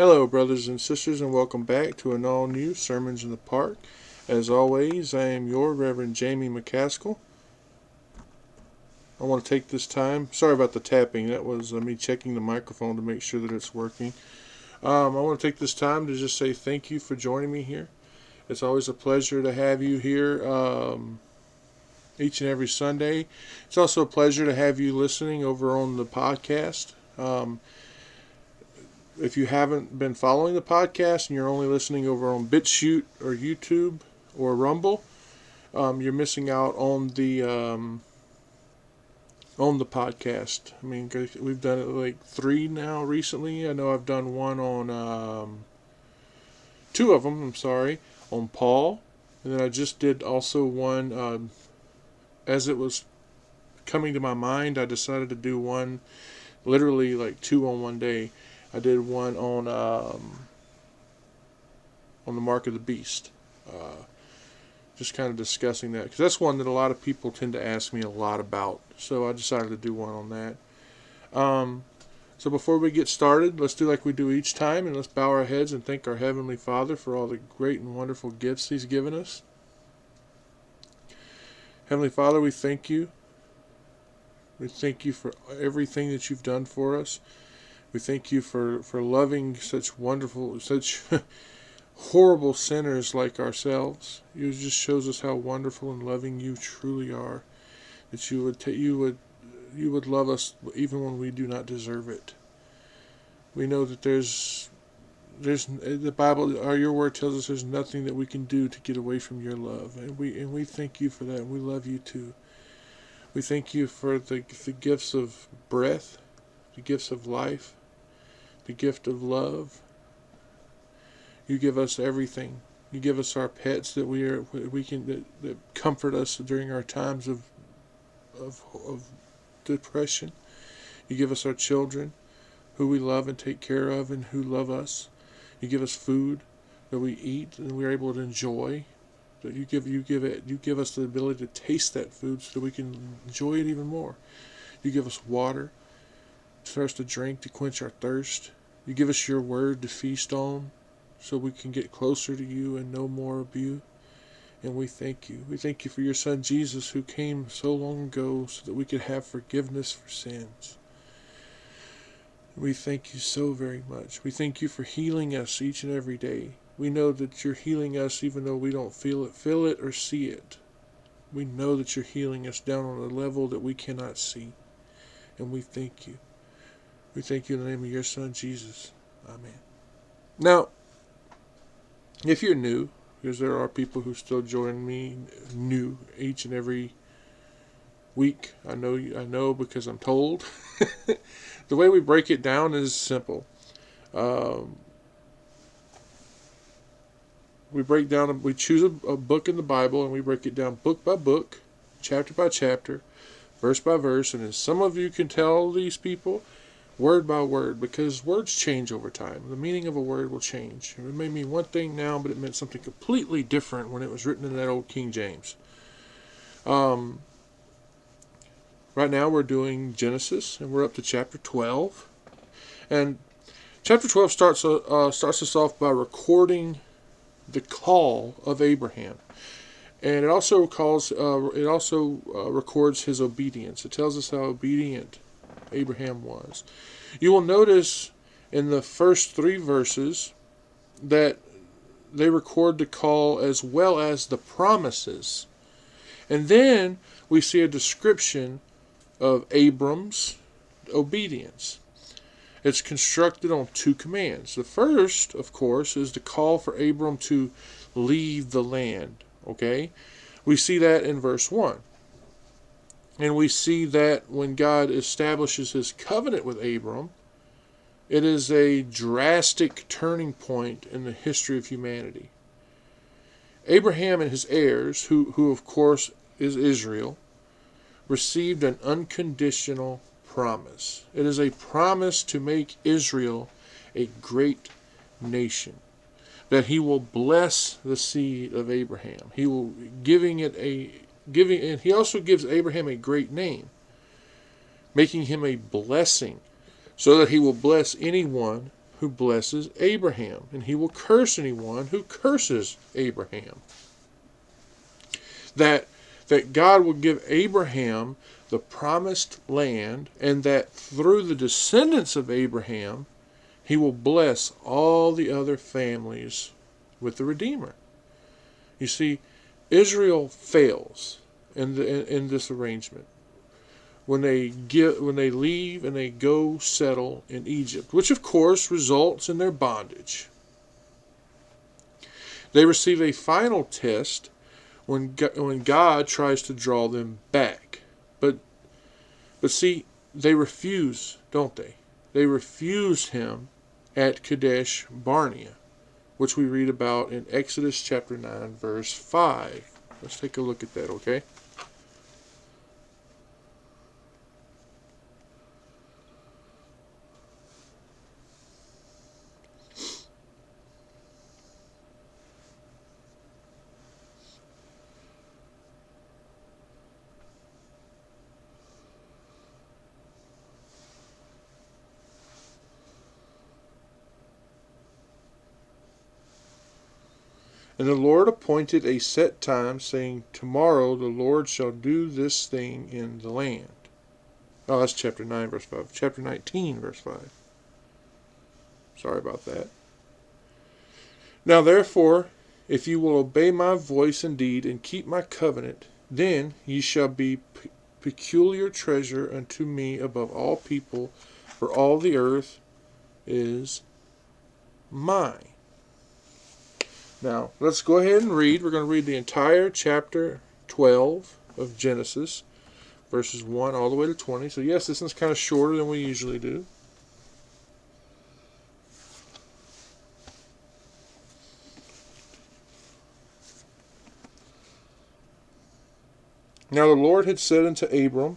Hello, brothers and sisters, and welcome back to an all-new Sermons in the Park. As always, I am your Reverend Jamie McCaskill. I want to take this time, sorry about the tapping, that was me checking the microphone to make sure that it's working. I want to take this time to just say thank you for joining me here. It's always a pleasure to have you here each and every Sunday. It's also a pleasure to have you listening over on the podcast. If you haven't been following the podcast and you're only listening over on BitChute or YouTube or Rumble, you're missing out on the podcast. I mean, we've done it like 3 now recently. I know I've done one on 2 of them. I'm sorry, on Paul, and then I just did also one as it was coming to my mind. I decided to do one, literally like 2 on one day. I did one on the Mark of the Beast, just kind of discussing that, because that's one that a lot of people tend to ask me a lot about. So I decided to do one on that. So before we get started, let's do like we do each time, and let's bow our heads and thank our Heavenly Father for all the great and wonderful gifts He's given us. Heavenly Father, we thank you. We thank you for everything that you've done for us. We thank you for loving such wonderful, such horrible sinners like ourselves. You just shows us how wonderful and loving you truly are. That you would love us even when we do not deserve it. We know that there's the Bible, or your word tells us there's nothing that we can do to get away from your love, and we thank you for that. And we love you too. We thank you for the gifts of breath, the gifts of life, the gift of love. You give us everything. You give us our pets that comfort us during our times of depression. You give us our children, who we love and take care of, and who love us. You give us food that we eat and we're able to enjoy. That you give us the ability to taste that food so that we can enjoy it even more. You give us water for us to drink to quench our thirst. You give us your word to feast on so we can get closer to you and know more of you. And we thank you. We thank you for your Son Jesus, who came so long ago so that we could have forgiveness for sins. We thank you so very much. We thank you for healing us each and every day. We know that you're healing us even though we don't feel it, or see it. We know that you're healing us down on a level that we cannot see. And we thank you. We thank you in the name of your Son, Jesus. Amen. Now, if you're new, because there are people who still join me new each and every week, I know because I'm told. The way we break it down is simple. We choose a book in the Bible, and we break it down book by book, chapter by chapter, verse by verse, and as some of you can tell these people, word by word, because words change over time. The meaning of a word will change. It may mean one thing now, but it meant something completely different when it was written in that old King James. Right now we're doing Genesis, and we're up to chapter 12. And chapter 12 starts us off by recording the call of Abraham. And it also records his obedience. It tells us how obedient Abraham was. You will notice in the first 3 verses that they record the call as well as the promises. And then we see a description of Abram's obedience. It's constructed on 2 commands. The first, of course, is the call for Abram to leave the land. Okay? We see that in verse 1. And we see that when God establishes his covenant with Abram, it is a drastic turning point in the history of humanity. Abraham and his heirs, who of course is Israel, received an unconditional promise. It is a promise to make Israel a great nation. That he will bless the seed of Abraham. He will and he also gives Abraham a great name, making him a blessing, so that he will bless anyone who blesses Abraham, and he will curse anyone who curses Abraham. That God will give Abraham the promised land, and that through the descendants of Abraham, he will bless all the other families with the Redeemer. You see, Israel fails in this arrangement when they leave and they go settle in Egypt, which of course results in their bondage. They receive a final test when God tries to draw them back. But see, they refuse, don't they? They refused him at Kadesh Barnea, which we read about in Exodus chapter 9, verse 5. Let's take a look at that, okay? And the Lord appointed a set time, saying, Tomorrow the Lord shall do this thing in the land. Oh, that's chapter 9, verse 5. Chapter 19, verse 5. Sorry about that. Now therefore, if you will obey my voice indeed, and keep my covenant, then ye shall be peculiar treasure unto me above all people, for all the earth is mine. Now, let's go ahead and read. We're going to read the entire chapter 12 of Genesis, verses 1 all the way to 20. So yes, this one's kind of shorter than we usually do. Now the Lord had said unto Abram,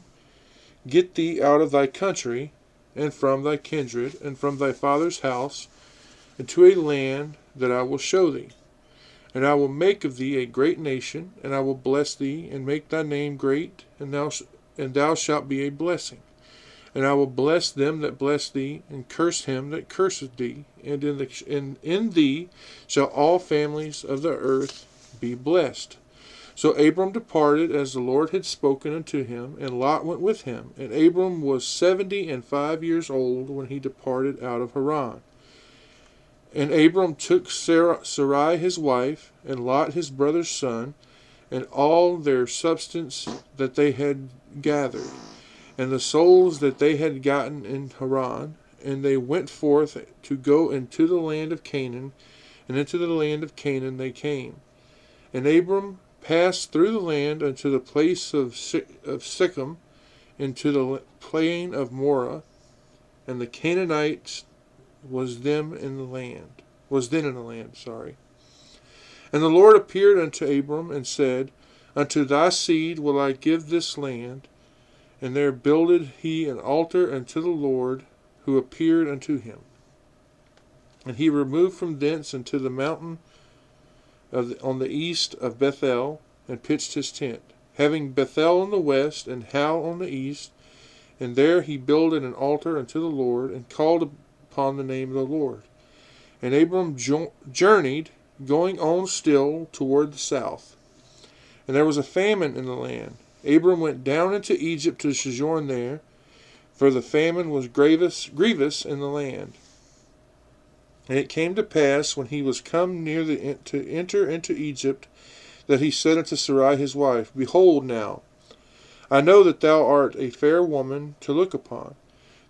Get thee out of thy country, and from thy kindred, and from thy father's house, into a land that I will show thee. And I will make of thee a great nation, and I will bless thee, and make thy name great, and thou shalt be a blessing. And I will bless them that bless thee, and curse him that curseth thee. And in thee shall all families of the earth be blessed. So Abram departed as the Lord had spoken unto him, and Lot went with him. And Abram was 75 years old when he departed out of Haran. And Abram took Sarai his wife, and Lot his brother's son, and all their substance that they had gathered, and the souls that they had gotten in Haran, and they went forth to go into the land of Canaan, and into the land of Canaan they came. And Abram passed through the land unto the place of Shechem, into the plain of Moreh, and the Canaanites was then in the land. And the Lord appeared unto Abram, and said, Unto thy seed will I give this land. And there builded he an altar unto the Lord, who appeared unto him. And he removed from thence into the mountain on the east of Bethel, and pitched his tent, having Bethel on the west, and Hal on the east. And there he builded an altar unto the Lord, and called upon the name of the Lord. And Abram journeyed, going on still toward the south. And there was a famine in the land. Abram went down into Egypt to sojourn there, for the famine was grievous in the land. And it came to pass, when he was come near to enter into Egypt, that he said unto Sarai his wife, Behold now, I know that thou art a fair woman to look upon.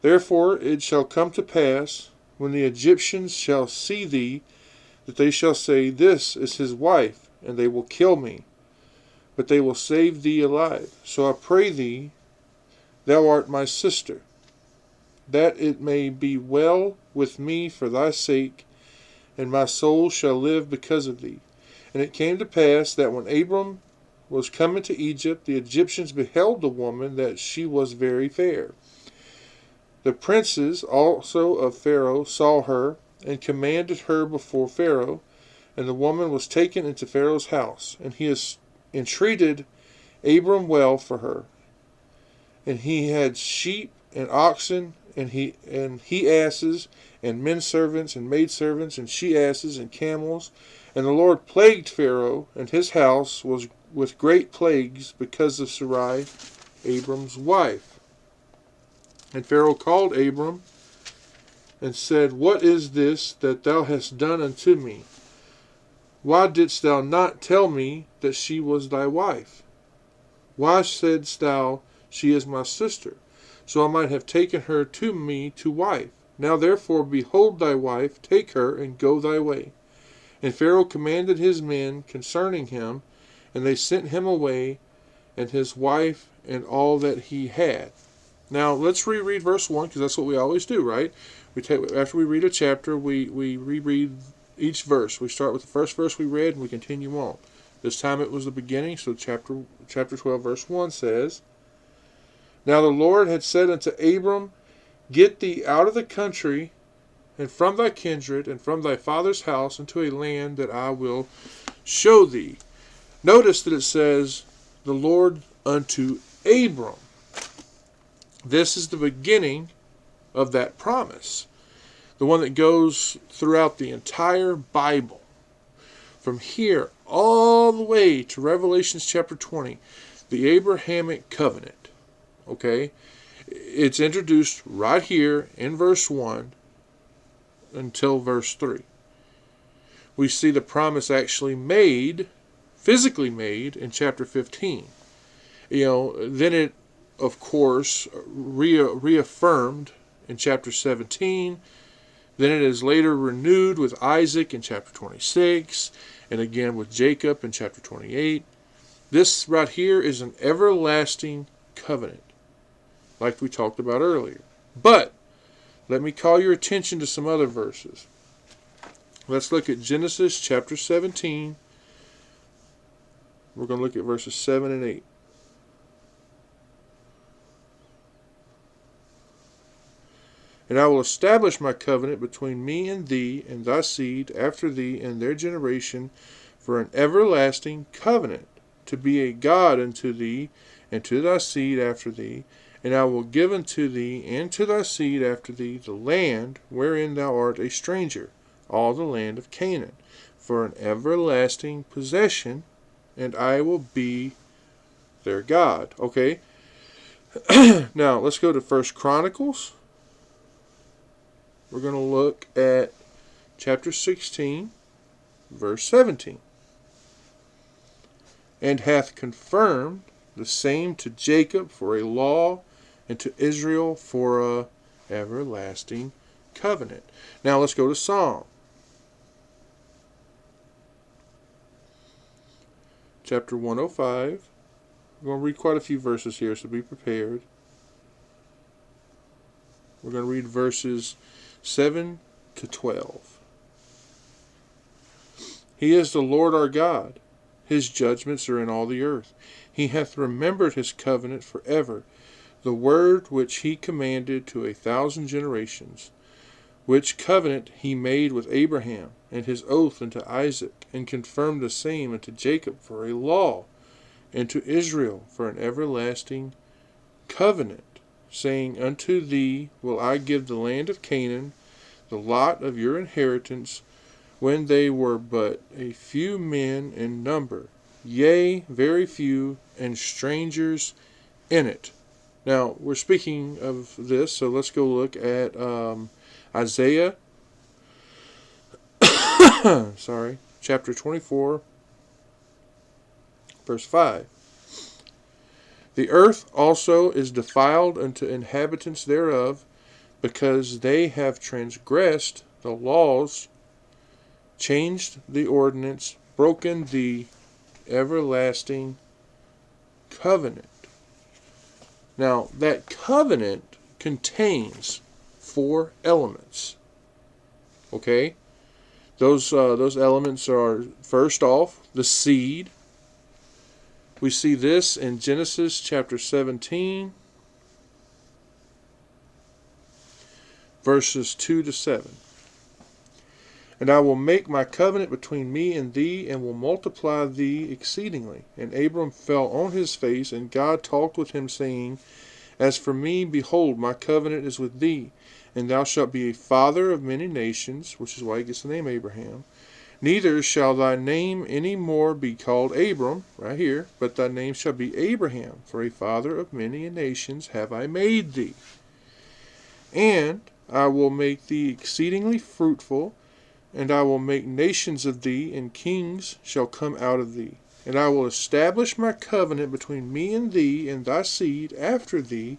Therefore it shall come to pass, when the Egyptians shall see thee, that they shall say, This is his wife, and they will kill me. But they will save thee alive. So I pray thee, thou art my sister, that it may be well with me for thy sake, and my soul shall live because of thee. And it came to pass that when Abram was come into Egypt, the Egyptians beheld the woman, that she was very fair. The princes also of Pharaoh saw her, and commanded her before Pharaoh. And the woman was taken into Pharaoh's house, and he has entreated Abram well for her. And he had sheep and oxen, he asses, and men servants, and maid servants, and she asses, and camels. And the Lord plagued Pharaoh and his house was with great plagues because of Sarai, Abram's wife. And Pharaoh called Abram and said, What is this that thou hast done unto me? Why didst thou not tell me that she was thy wife? Why saidst thou, She is my sister? So I might have taken her to me to wife. Now therefore behold thy wife, take her, and go thy way. And Pharaoh commanded his men concerning him, and they sent him away, and his wife, and all that he had. Now let's reread verse 1, because that's what we always do, right? After we read a chapter, we reread each verse. We start with the first verse we read, and we continue on. This time it was the beginning, so chapter 12, verse 1 says, Now the Lord had said unto Abram, Get thee out of the country, and from thy kindred, and from thy father's house, into a land that I will show thee. Notice that it says, the Lord unto Abram. This is the beginning of that promise. The one that goes throughout the entire Bible. From here all the way to Revelation chapter 20, the Abrahamic covenant. Okay? It's introduced right here in verse 1 until verse 3. We see the promise actually made, physically made, in chapter 15. Then it, of course, reaffirmed in chapter 17. Then it is later renewed with Isaac in chapter 26, and again with Jacob in chapter 28. This right here is an everlasting covenant, like we talked about earlier. But let me call your attention to some other verses. Let's look at Genesis chapter 17. We're going to look at verses 7 and 8. And I will establish my covenant between me and thee and thy seed after thee and their generation for an everlasting covenant, to be a God unto thee and to thy seed after thee. And I will give unto thee and to thy seed after thee the land wherein thou art a stranger, all the land of Canaan, for an everlasting possession, and I will be their God. Okay? Now, let's go to 1 Chronicles. We're going to look at chapter 16, verse 17. And hath confirmed the same to Jacob for a law, and to Israel for a everlasting covenant. Now let's go to Psalm. Chapter 105. We're going to read quite a few verses here, so be prepared. We're going to read verses 7 to 12. He is the Lord our God. His judgments are in all the earth. He hath remembered his covenant forever, the word which he commanded to 1,000 generations, which covenant he made with Abraham, and his oath unto Isaac, and confirmed the same unto Jacob for a law, and to Israel for an everlasting covenant, saying, Unto thee will I give the land of Canaan, the lot of your inheritance, when they were but a few men in number, yea, very few, and strangers in it. Now, we're speaking of this, so let's go look at Isaiah, chapter 24, verse 5. The earth also is defiled unto inhabitants thereof, because they have transgressed the laws, changed the ordinance, broken the everlasting covenant. Now, that covenant contains 4 elements. Okay? Those elements are, first off, the seed. We see this in Genesis chapter 17, verses 2 to 7. And I will make my covenant between me and thee, and will multiply thee exceedingly. And Abram fell on his face, and God talked with him, saying, As for me, behold, my covenant is with thee, and thou shalt be a father of many nations, which is why he gets the name Abraham. Neither shall thy name any more be called Abram, right here, but thy name shall be Abraham, for a father of many nations have I made thee. And I will make thee exceedingly fruitful, and I will make nations of thee, and kings shall come out of thee. And I will establish my covenant between me and thee and thy seed after thee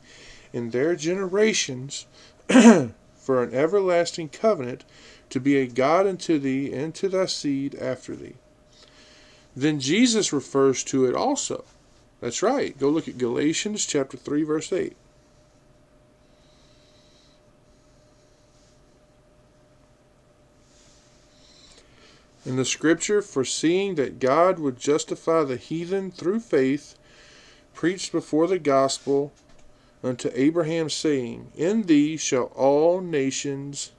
in their generations, for an everlasting covenant, to be a God unto thee and to thy seed after thee. Then Jesus refers to it also. That's right. Go look at Galatians chapter 3, verse 8. In the scripture, foreseeing that God would justify the heathen through faith, preached before the gospel unto Abraham, saying, in thee shall all nations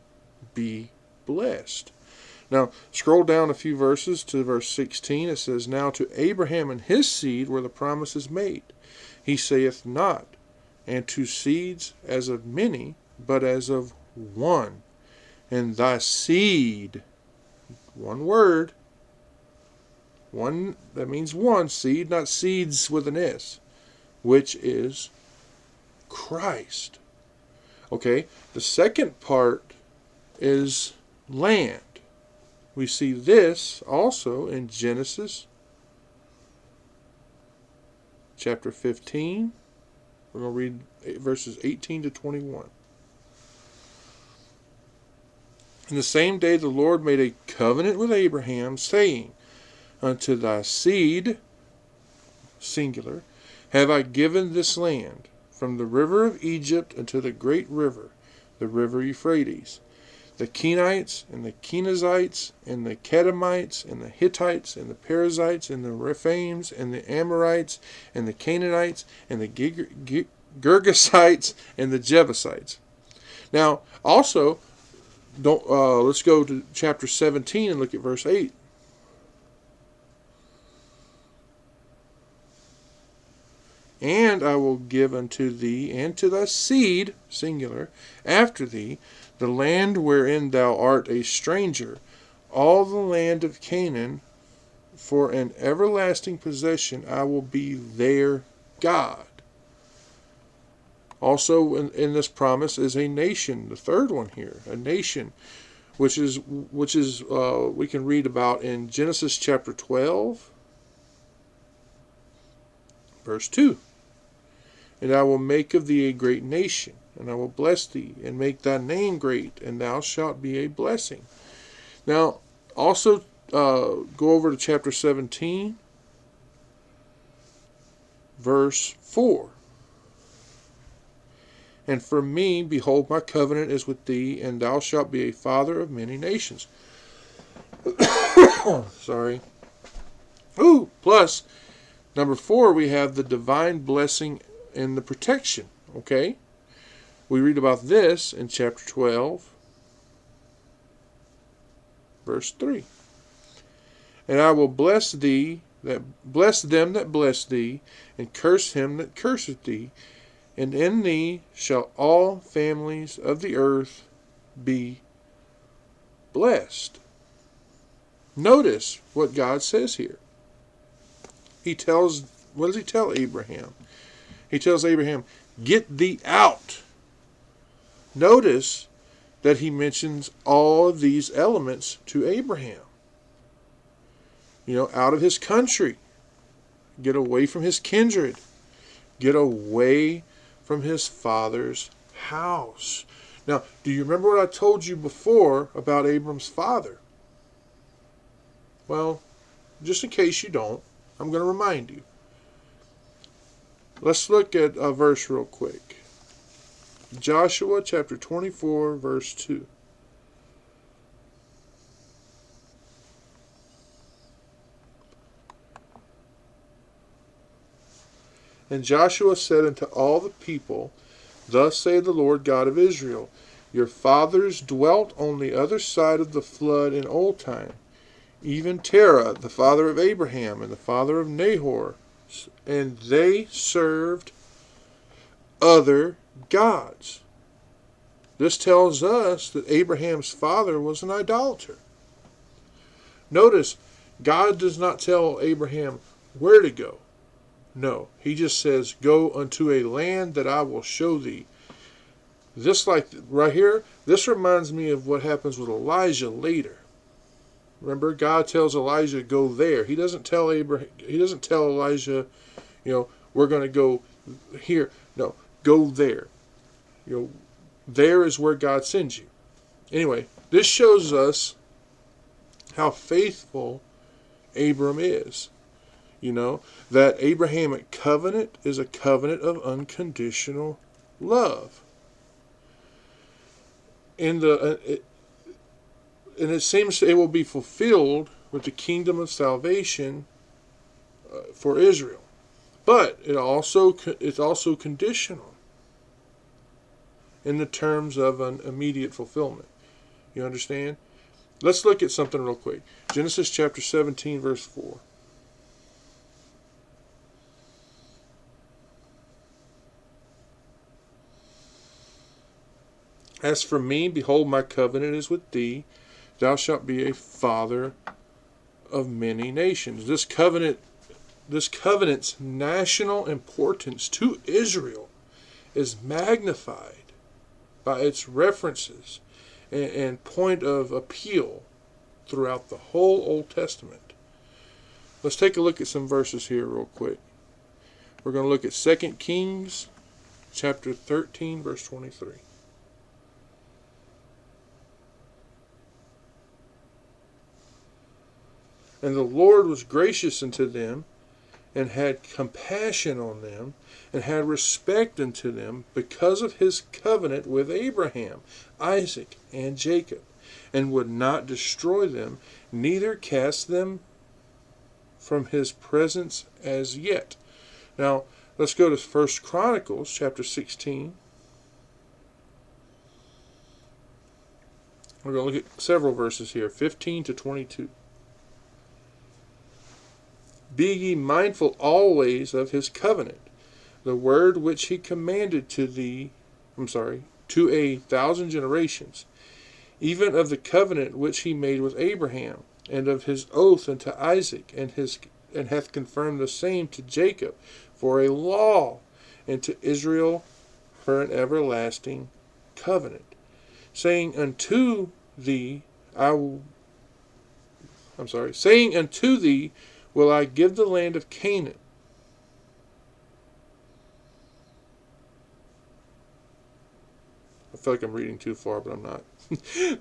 be blessed. Now, scroll down a few verses to verse 16. It says, now to Abraham and his seed were the promises made. He saith not, and to seeds as of many, but as of one. And thy seed, one word, one, that means one seed, not seeds with an S, which is Christ. Okay, the second part is land. We see this also in Genesis chapter 15. We're going to read verses 18 to 21. In the same day the Lord made a covenant with Abraham, saying, unto thy seed, singular, have I given this land, from the river of Egypt unto the great river, the river Euphrates, the Kenites, and the Kenizzites, and the Kadamites, and the Hittites, and the Perizzites, and the Rephaims, and the Amorites, and the Canaanites, and the Girgasites, and the Jebusites. Now, also, let's go to chapter 17 and look at verse 8. And I will give unto thee and to thy seed, singular, after thee, the land wherein thou art a stranger, all the land of Canaan, for an everlasting possession. I will be their God. Also in this promise is a nation, the third one here, a nation, which is we can read about in Genesis chapter 12, verse 2. And I will make of thee a great nation, and I will bless thee, and make thy name great, and thou shalt be a blessing. Now, also go over to chapter 17, verse 4. And for me, behold, my covenant is with thee, and thou shalt be a father of many nations. Sorry. Ooh, plus, number 4, we have the divine blessing and the protection. Okay? We read about this in chapter 12, verse 3. And I will bless them that bless thee, and curse him that curseth thee, and in thee shall all families of the earth be blessed. Notice what God says here. What does he tell Abraham? He tells Abraham, get thee out. Notice that he mentions all of these elements to Abraham. Out of his country. Get away from his kindred. Get away from his father's house. Now, do you remember what I told you before about Abram's father? Well, just in case you don't, I'm going to remind you. Let's look at a verse real quick. Joshua chapter 24, verse 2. And Joshua said unto all the people, thus saith the Lord God of Israel, your fathers dwelt on the other side of the flood in old time, even Terah, the father of Abraham, and the father of Nahor, and they served other gods. This tells us that Abraham's father was an idolater. Notice, God does not tell Abraham where to go. No, he just says, go unto a land that I will show thee. This, like right here, this reminds me of what happens with Elijah later. Remember, God tells Elijah, go there. He doesn't tell Elijah, we're going to go here. No, go there. There is where God sends you. Anyway, this shows us how faithful Abram is. That Abrahamic covenant is a covenant of unconditional love. And it seems it will be fulfilled with the kingdom of salvation for Israel. But it's also conditional in the terms of an immediate fulfillment. You understand? Let's look at something real quick. Genesis chapter 17, verse 4. As for me, behold, my covenant is with thee. Thou shalt be a father of many nations. This covenant's national importance to Israel is magnified by its references and point of appeal throughout the whole Old Testament. Let's take a look at some verses here real quick. We're going to look at 2 Kings chapter 13, verse 23. And the Lord was gracious unto them, and had compassion on them, and had respect unto them, because of his covenant with Abraham, Isaac, and Jacob, and would not destroy them, neither cast them from his presence as yet. Now, let's go to 1 Chronicles chapter 16. We're going to look at several verses here, 15 to 22. Be ye mindful always of his covenant, the word which he commanded to 1,000 generations, even of the covenant which he made with Abraham, and of his oath unto Isaac, and hath confirmed the same to Jacob for a law, and to Israel for an everlasting covenant, saying unto thee, will I give the land of Canaan. I feel like I'm reading too far, but I'm not.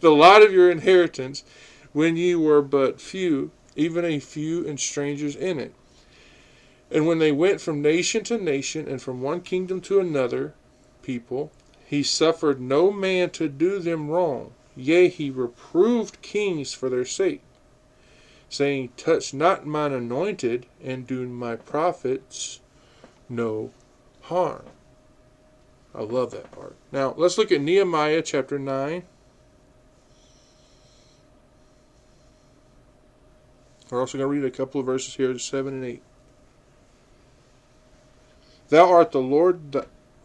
The lot of your inheritance, when ye were but few, even a few and strangers in it. And when they went from nation to nation, and from one kingdom to another people, he suffered no man to do them wrong. Yea, he reproved kings for their sake, saying, touch not mine anointed, and do my prophets no harm. I love that part. Now, let's look at Nehemiah chapter 9. We're also going to read a couple of verses here, 7 and 8. Thou art the Lord,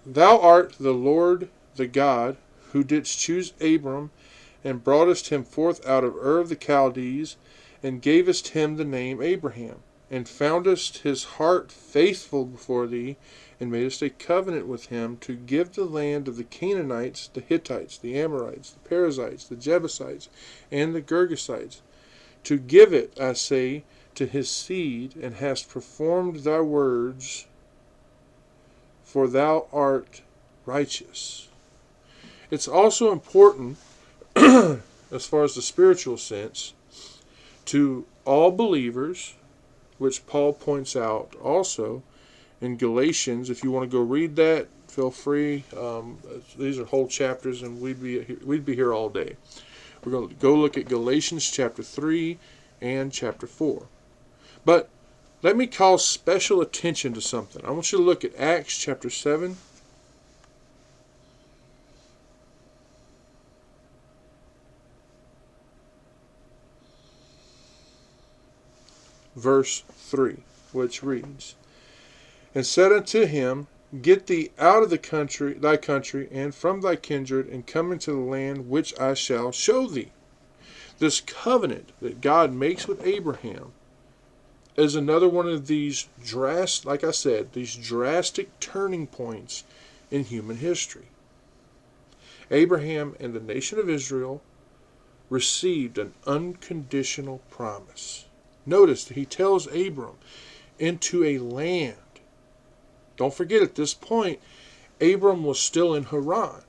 the God, who didst choose Abram, and broughtest him forth out of Ur of the Chaldees, and gavest him the name Abraham, and foundest his heart faithful before thee, and madest a covenant with him to give the land of the Canaanites, the Hittites, the Amorites, the Perizzites, the Jebusites, and the Girgasites, to give it, I say, to his seed, and hast performed thy words, for thou art righteous. It's also important, as far as the spiritual sense, to all believers, which Paul points out also in Galatians. If you want to go read that, feel free. These are whole chapters, and we'd be here all day. We're going to go look at Galatians chapter 3 and chapter 4. But let me call special attention to something. I want you to look at Acts chapter 7. Verse 3, which reads, and said unto him, get thee out of thy country, and from thy kindred, and come into the land which I shall show thee. This covenant that God makes with Abraham is another one of these like I said, these drastic turning points in human history. Abraham and the nation of Israel received an unconditional promise. Notice that he tells Abram, into a land. Don't forget, at this point, Abram was still in Haran,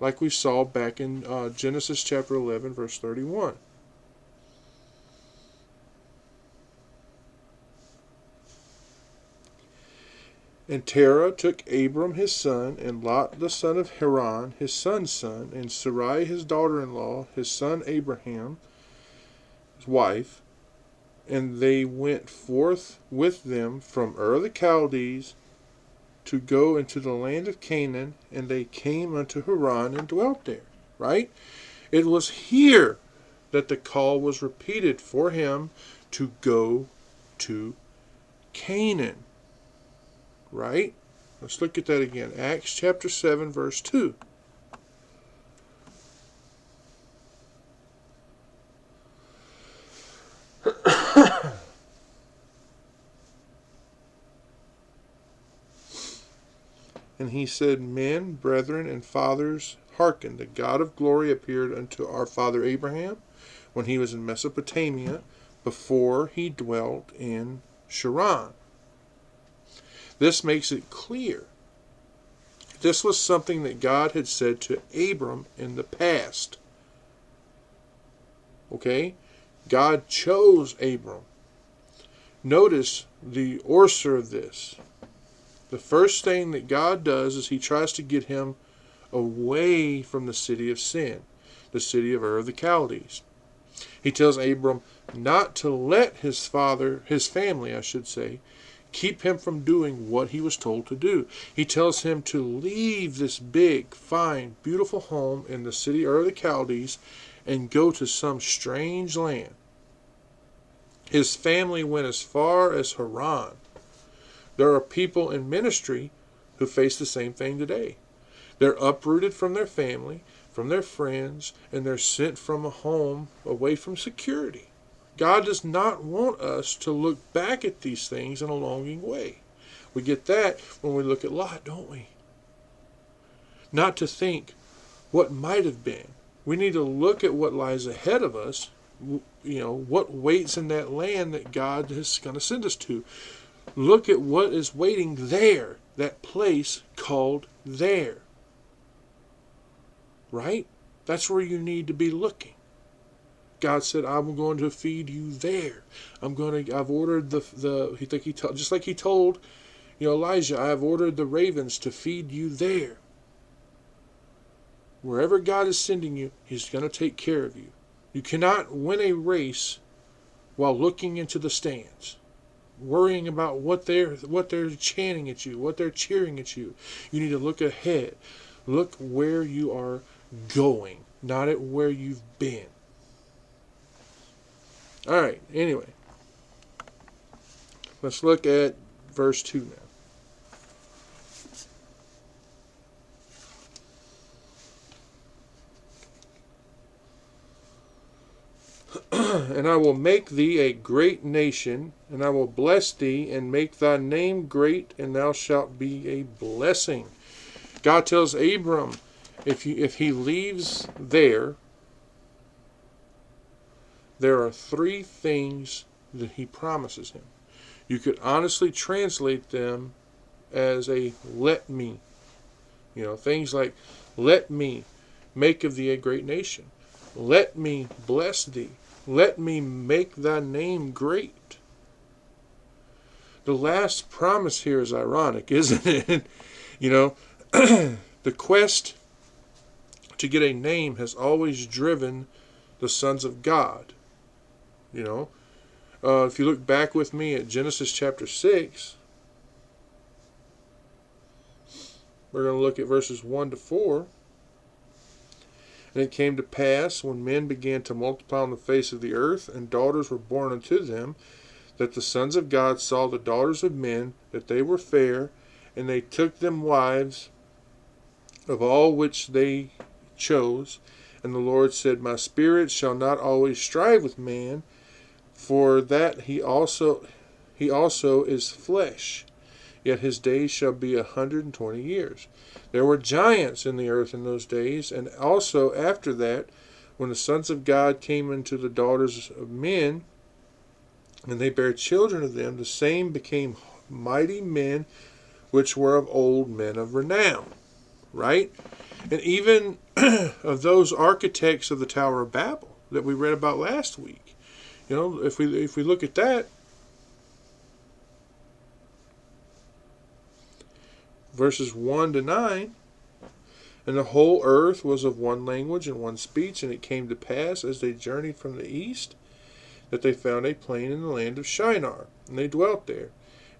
like we saw back in Genesis chapter 11, verse 31. And Terah took Abram his son, and Lot the son of Haran his son's son, and Sarai his daughter-in-law, his son Abraham, his wife, and they went forth with them from Ur of the Chaldees to go into the land of Canaan, and they came unto Haran and dwelt there. Right? It was here that the call was repeated for him to go to Canaan. Right? Let's look at that again. Acts chapter 7, verse 2. And he said, Men, brethren, and fathers, hearken, the God of glory appeared unto our father Abraham when he was in Mesopotamia, before he dwelt in Chron. This makes it clear. This was something that God had said to Abram in the past. Okay? God chose Abram. Notice the order of this. The first thing that God does is he tries to get him away from the city of sin, the city of Ur of the Chaldees. He tells Abram not to let his family, keep him from doing what he was told to do. He tells him to leave this big, fine, beautiful home in the city Ur of the Chaldees and go to some strange land. His family went as far as Haran. There are people in ministry who face the same thing today. They're uprooted from their family, from their friends, and they're sent from a home away from security. God does not want us to look back at these things in a longing way. We get that when we look at Lot, don't we? Not to think what might have been. We need to look at what lies ahead of us, what waits in that land that God is going to send us to. Look at what is waiting there, that place called there. Right? That's where you need to be looking. God said, I'm going to feed you there. I've ordered just like he told Elijah, I have ordered the ravens to feed you there. Wherever God is sending you, he's going to take care of you. You cannot win a race while looking into the stands, worrying about what they're chanting at you, what they're cheering at you. You need to look ahead. Look where you are going, not at where you've been. All right, anyway. Let's look at verse 2 now. And I will make thee a great nation, and I will bless thee, and make thy name great, and thou shalt be a blessing. God tells Abram, if he leaves there are 3 things that he promises him. You could honestly translate them as a let me. Things like, let me make of thee a great nation. Let me bless thee. Let me make thy name great. The last promise here is ironic, isn't it? The quest to get a name has always driven the sons of God. If you look back with me at Genesis chapter 6, we're going to look at verses 1 to 4. And it came to pass, when men began to multiply on the face of the earth, and daughters were born unto them, that the sons of God saw the daughters of men, that they were fair, And they took them wives of all which they chose. And the Lord said, My spirit shall not always strive with man, for that he also is flesh. Yet his days shall be 120 years. There were giants in the earth in those days, and also after that, when the sons of God came into the daughters of men, and they bare children of them, the same became mighty men, which were of old, men of renown. Right? And even of those architects of the Tower of Babel that we read about last week. If we look at that, verses 1 to 9, and the whole earth was of one language and one speech, and it came to pass, as they journeyed from the east, that they found a plain in the land of Shinar, and they dwelt there.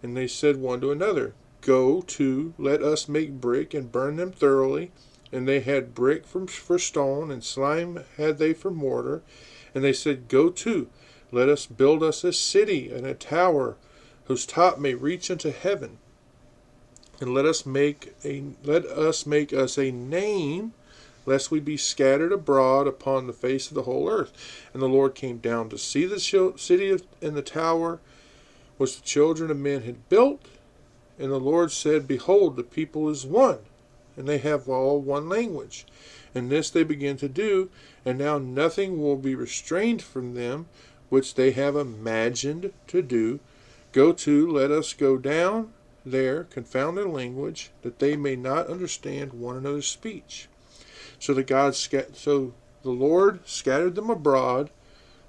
And they said one to another, Go to, let us make brick, and burn them thoroughly. And they had brick for stone, and slime had they for mortar. And they said, Go to, let us build us a city and a tower, whose top may reach unto heaven. And let us make us a name, lest we be scattered abroad upon the face of the whole earth. And the Lord came down to see the city and the tower which the children of men had built. And the Lord said, Behold, the people is one, and they have all one language. And this they begin to do, and now nothing will be restrained from them, which they have imagined to do. Go to, let us go down there, confound their language, that they may not understand one another's speech. So the Lord scattered them abroad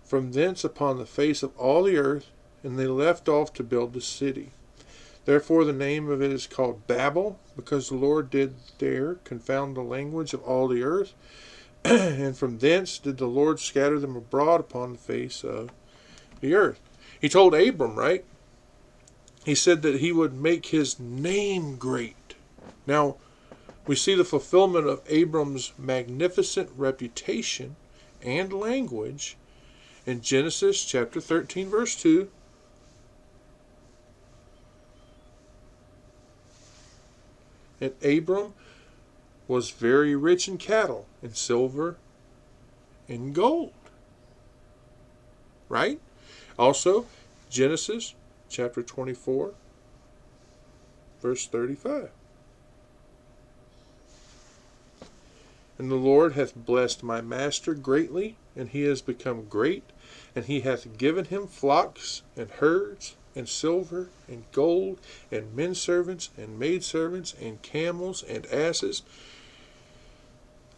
from thence upon the face of all the earth, and they left off to build the city. Therefore the name of it is called Babel, because the Lord did there confound the language of all the earth, and from thence did the Lord scatter them abroad upon the face of the earth. He told Abram, right? He said that he would make his name great. Now, we see the fulfillment of Abram's magnificent reputation and language in Genesis chapter 13, verse 2. And Abram was very rich in cattle, and silver, and gold. Right? Also, Genesis chapter 24, verse 35. And the Lord hath blessed my master greatly, and he has become great, and he hath given him flocks and herds, and silver, and gold, and men servants, and maidservants, and camels, and asses.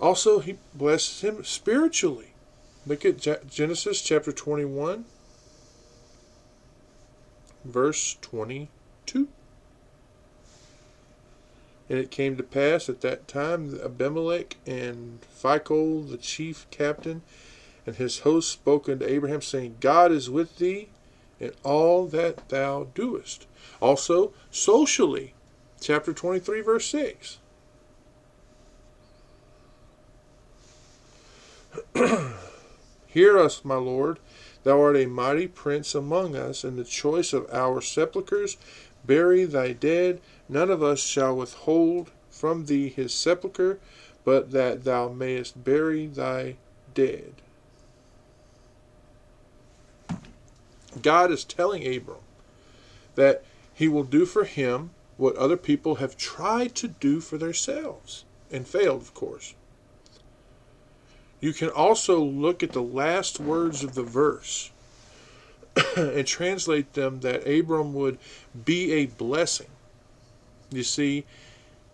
Also, he blesses him spiritually. Look at Genesis chapter 21, verse 22. And it came to pass at that time that Abimelech and Phicol, the chief captain, and his host spoke unto Abraham, saying, God is with thee in all that thou doest. Also, socially, chapter 23, verse 6. Hear us, my Lord. Thou art a mighty prince among us. In the choice of our sepulchres, bury thy dead. None of us shall withhold from thee his sepulchre, but that thou mayest bury thy dead. God is telling Abram that he will do for him what other people have tried to do for themselves, and failed, of course. You can also look at the last words of the verse and translate them that Abram would be a blessing. You see,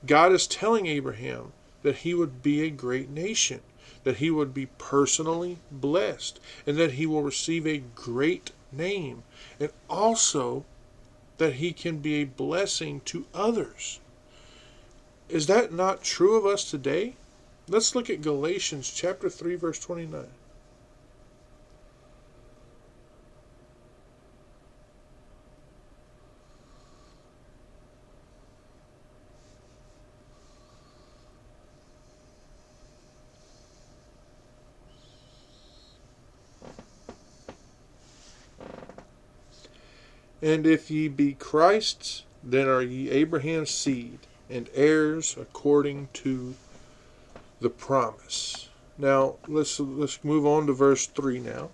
God is telling Abraham that he would be a great nation, that he would be personally blessed, and that he will receive a great name, and also that he can be a blessing to others. Is that not true of us today? Let's look at Galatians chapter 3, verse 29. And if ye be Christ's, then are ye Abraham's seed, and heirs according to the promise. Now, let's move on to verse 3 now.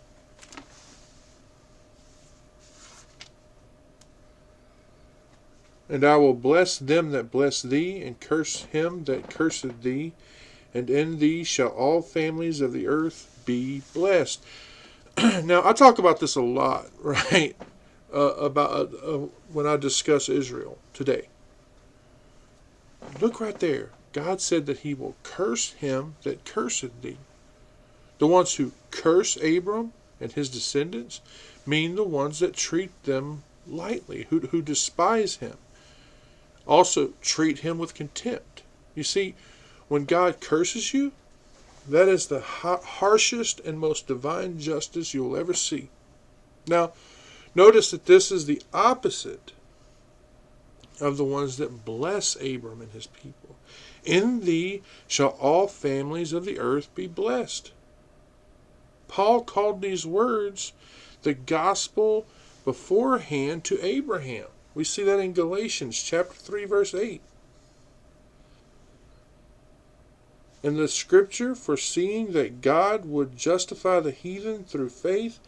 And I will bless them that bless thee, and curse him that curseth thee, and in thee shall all families of the earth be blessed. Now, I talk about this a lot, right? About when I discuss Israel today. Look right there. God said that he will curse him that curseth thee. The ones who curse Abram and his descendants mean the ones that treat them lightly, who despise him. Also treat him with contempt. You see, when God curses you, that is the harshest and most divine justice you'll ever see. Now, notice that this is the opposite of the ones that bless Abram and his people. In thee shall all families of the earth be blessed. Paul called these words the gospel beforehand to Abraham. We see that in Galatians chapter 3, verse 8. And the scripture, foreseeing that God would justify the heathen through faith,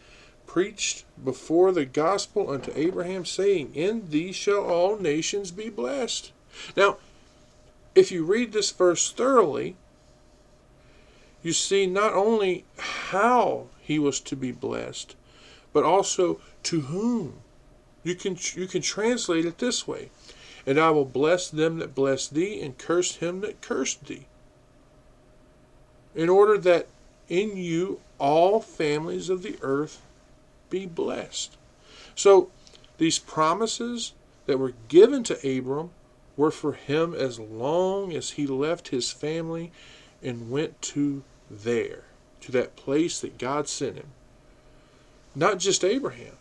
preached before the gospel unto Abraham, saying, in thee shall all nations be blessed. Now, if you read this verse thoroughly, you see not only how he was to be blessed, but also to whom. You can translate it this way. And I will bless them that bless thee, and curse him that cursed thee. In order that in you all families of the earth be blessed. So these promises that were given to Abram were for him as long as he left his family and went to that place that God sent him. Not just Abraham,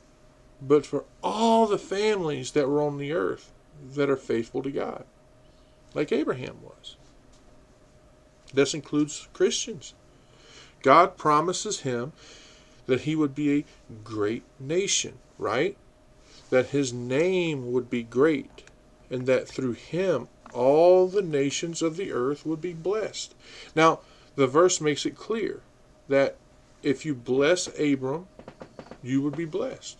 but for all the families that were on the earth that are faithful to God, like Abraham was. This includes Christians. God promises him that he would be a great nation, right? That his name would be great, and that through him all the nations of the earth would be blessed. Now, the verse makes it clear that if you bless Abram, you would be blessed.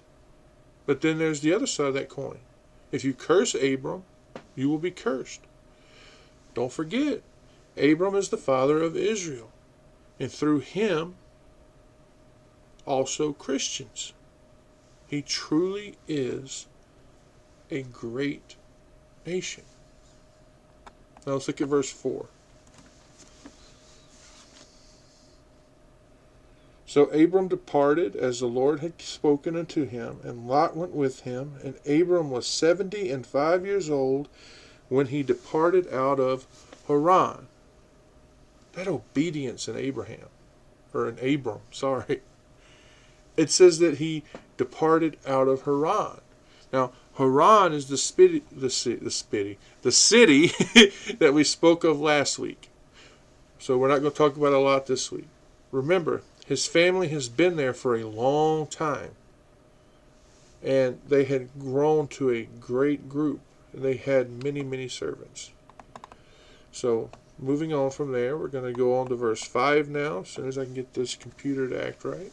But then there's the other side of that coin. If you curse Abram, you will be cursed. Don't forget, Abram is the father of Israel, and through him, also Christians. He truly is a great nation. Now let's look at verse 4. So Abram departed as the Lord had spoken unto him, and Lot went with him, and Abram was 75 years old when he departed out of Haran. That obedience in Abram. It says that he departed out of Haran. Now, Haran is the city that we spoke of last week. So we're not going to talk about it a lot this week. Remember, his family has been there for a long time. And they had grown to a great group. And they had many, many servants. So, moving on from there, we're going to go on to verse 5 now, as soon as I can get this computer to act right.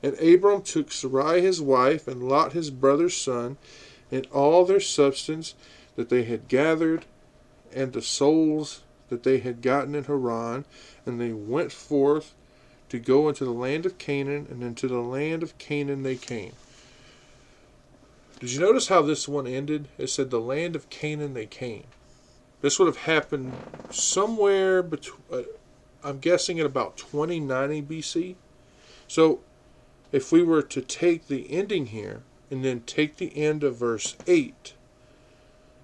And Abram took Sarai his wife, and Lot his brother's son, and all their substance that they had gathered, and the souls that they had gotten in Haran, and they went forth to go into the land of Canaan, and into the land of Canaan they came. Did you notice how this one ended? It said the land of Canaan they came. This would have happened somewhere between, I'm guessing at about 2090 BC. So if we were to take the ending here and then take the end of verse 8,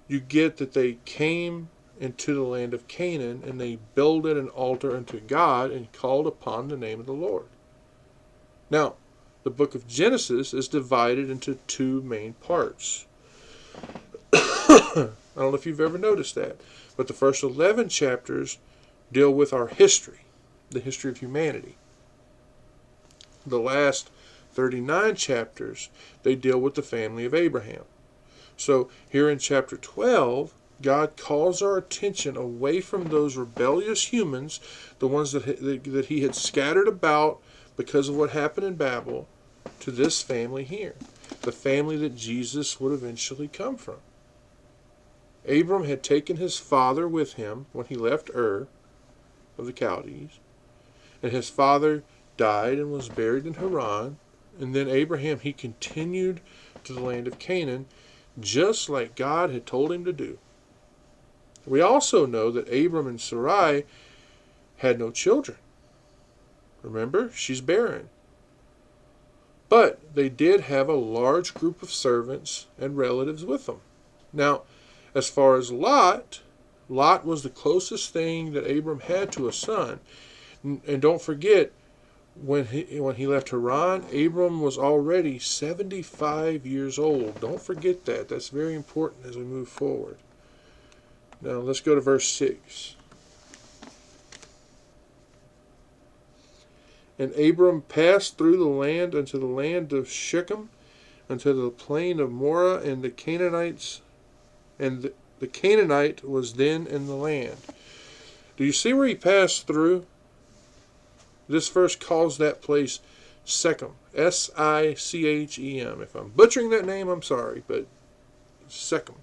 you get that they came into the land of Canaan, and they builded an altar unto God and called upon the name of the Lord. Now, the book of Genesis is divided into two main parts. I don't know if you've ever noticed that, but the first 11 chapters deal with our history, the history of humanity. The last 39 chapters, they deal with the family of Abraham. So here in chapter 12, God calls our attention away from those rebellious humans, the ones that he had scattered about because of what happened in Babel, to this family here, the family that Jesus would eventually come from. Abram had taken his father with him when he left Ur of the Chaldees, and his father died and was buried in Haran, and then Abraham, he continued to the land of Canaan, just like God had told him to do. We also know that Abram and Sarai had no children. Remember, she's barren. But they did have a large group of servants and relatives with them. Now, as far as Lot was the closest thing that Abram had to a son. And don't forget, when he left Haran, Abram was already 75 years old. Don't forget that. That's very important as we move forward. Now, let's go to verse 6. And Abram passed through the land unto the land of Shechem, unto the plain of Moreh, and the Canaanites, and the Canaanite was then in the land. Do you see where he passed through? This verse calls that place Shechem, S-I-C-H-E-M. If I'm butchering that name, I'm sorry, but Shechem.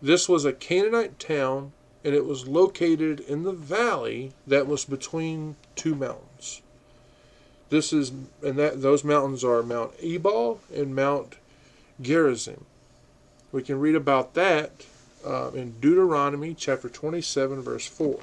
This was a Canaanite town, and it was located in the valley that was between two mountains. Those mountains are Mount Ebal and Mount Gerizim. We can read about that in Deuteronomy chapter 27, verse 4.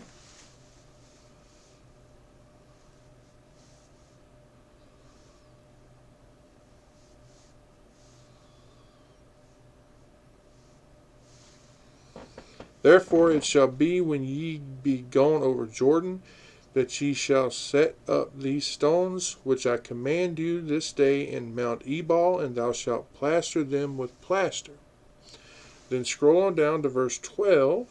Therefore it shall be when ye be gone over Jordan, that ye shall set up these stones, which I command you this day in Mount Ebal, and thou shalt plaster them with plaster. Then scroll on down to verse 12.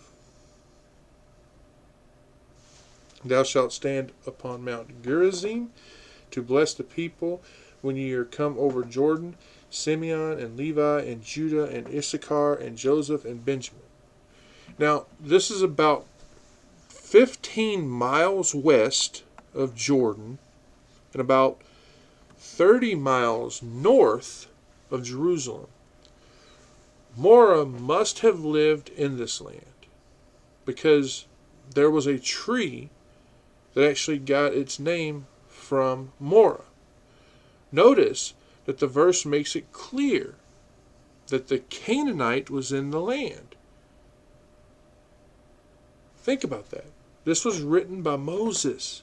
Thou shalt stand upon Mount Gerizim to bless the people when ye are come over Jordan, Simeon and Levi and Judah and Issachar and Joseph and Benjamin. Now, this is about 15 miles west of Jordan and about 30 miles north of Jerusalem. Moreh must have lived in this land because there was a tree that actually got its name from Moreh. Notice that the verse makes it clear that the Canaanite was in the land. Think about that. This was written by Moses.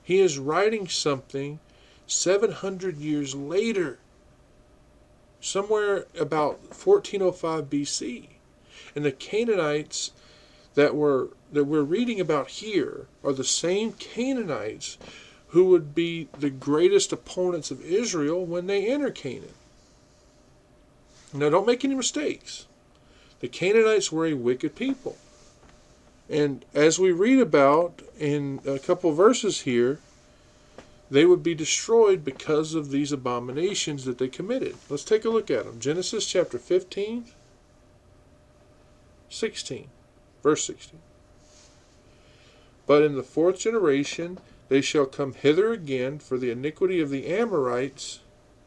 He is writing something 700 years later, somewhere about 1405 BC. And the Canaanites that we're reading about here are the same Canaanites who would be the greatest opponents of Israel when they enter Canaan. Now, don't make any mistakes. The Canaanites were a wicked people. And as we read about in a couple verses here, they would be destroyed because of these abominations that they committed. Let's take a look at them. Genesis chapter 15, 16, verse 16. But in the fourth generation they shall come hither again, for the iniquity of the Amorites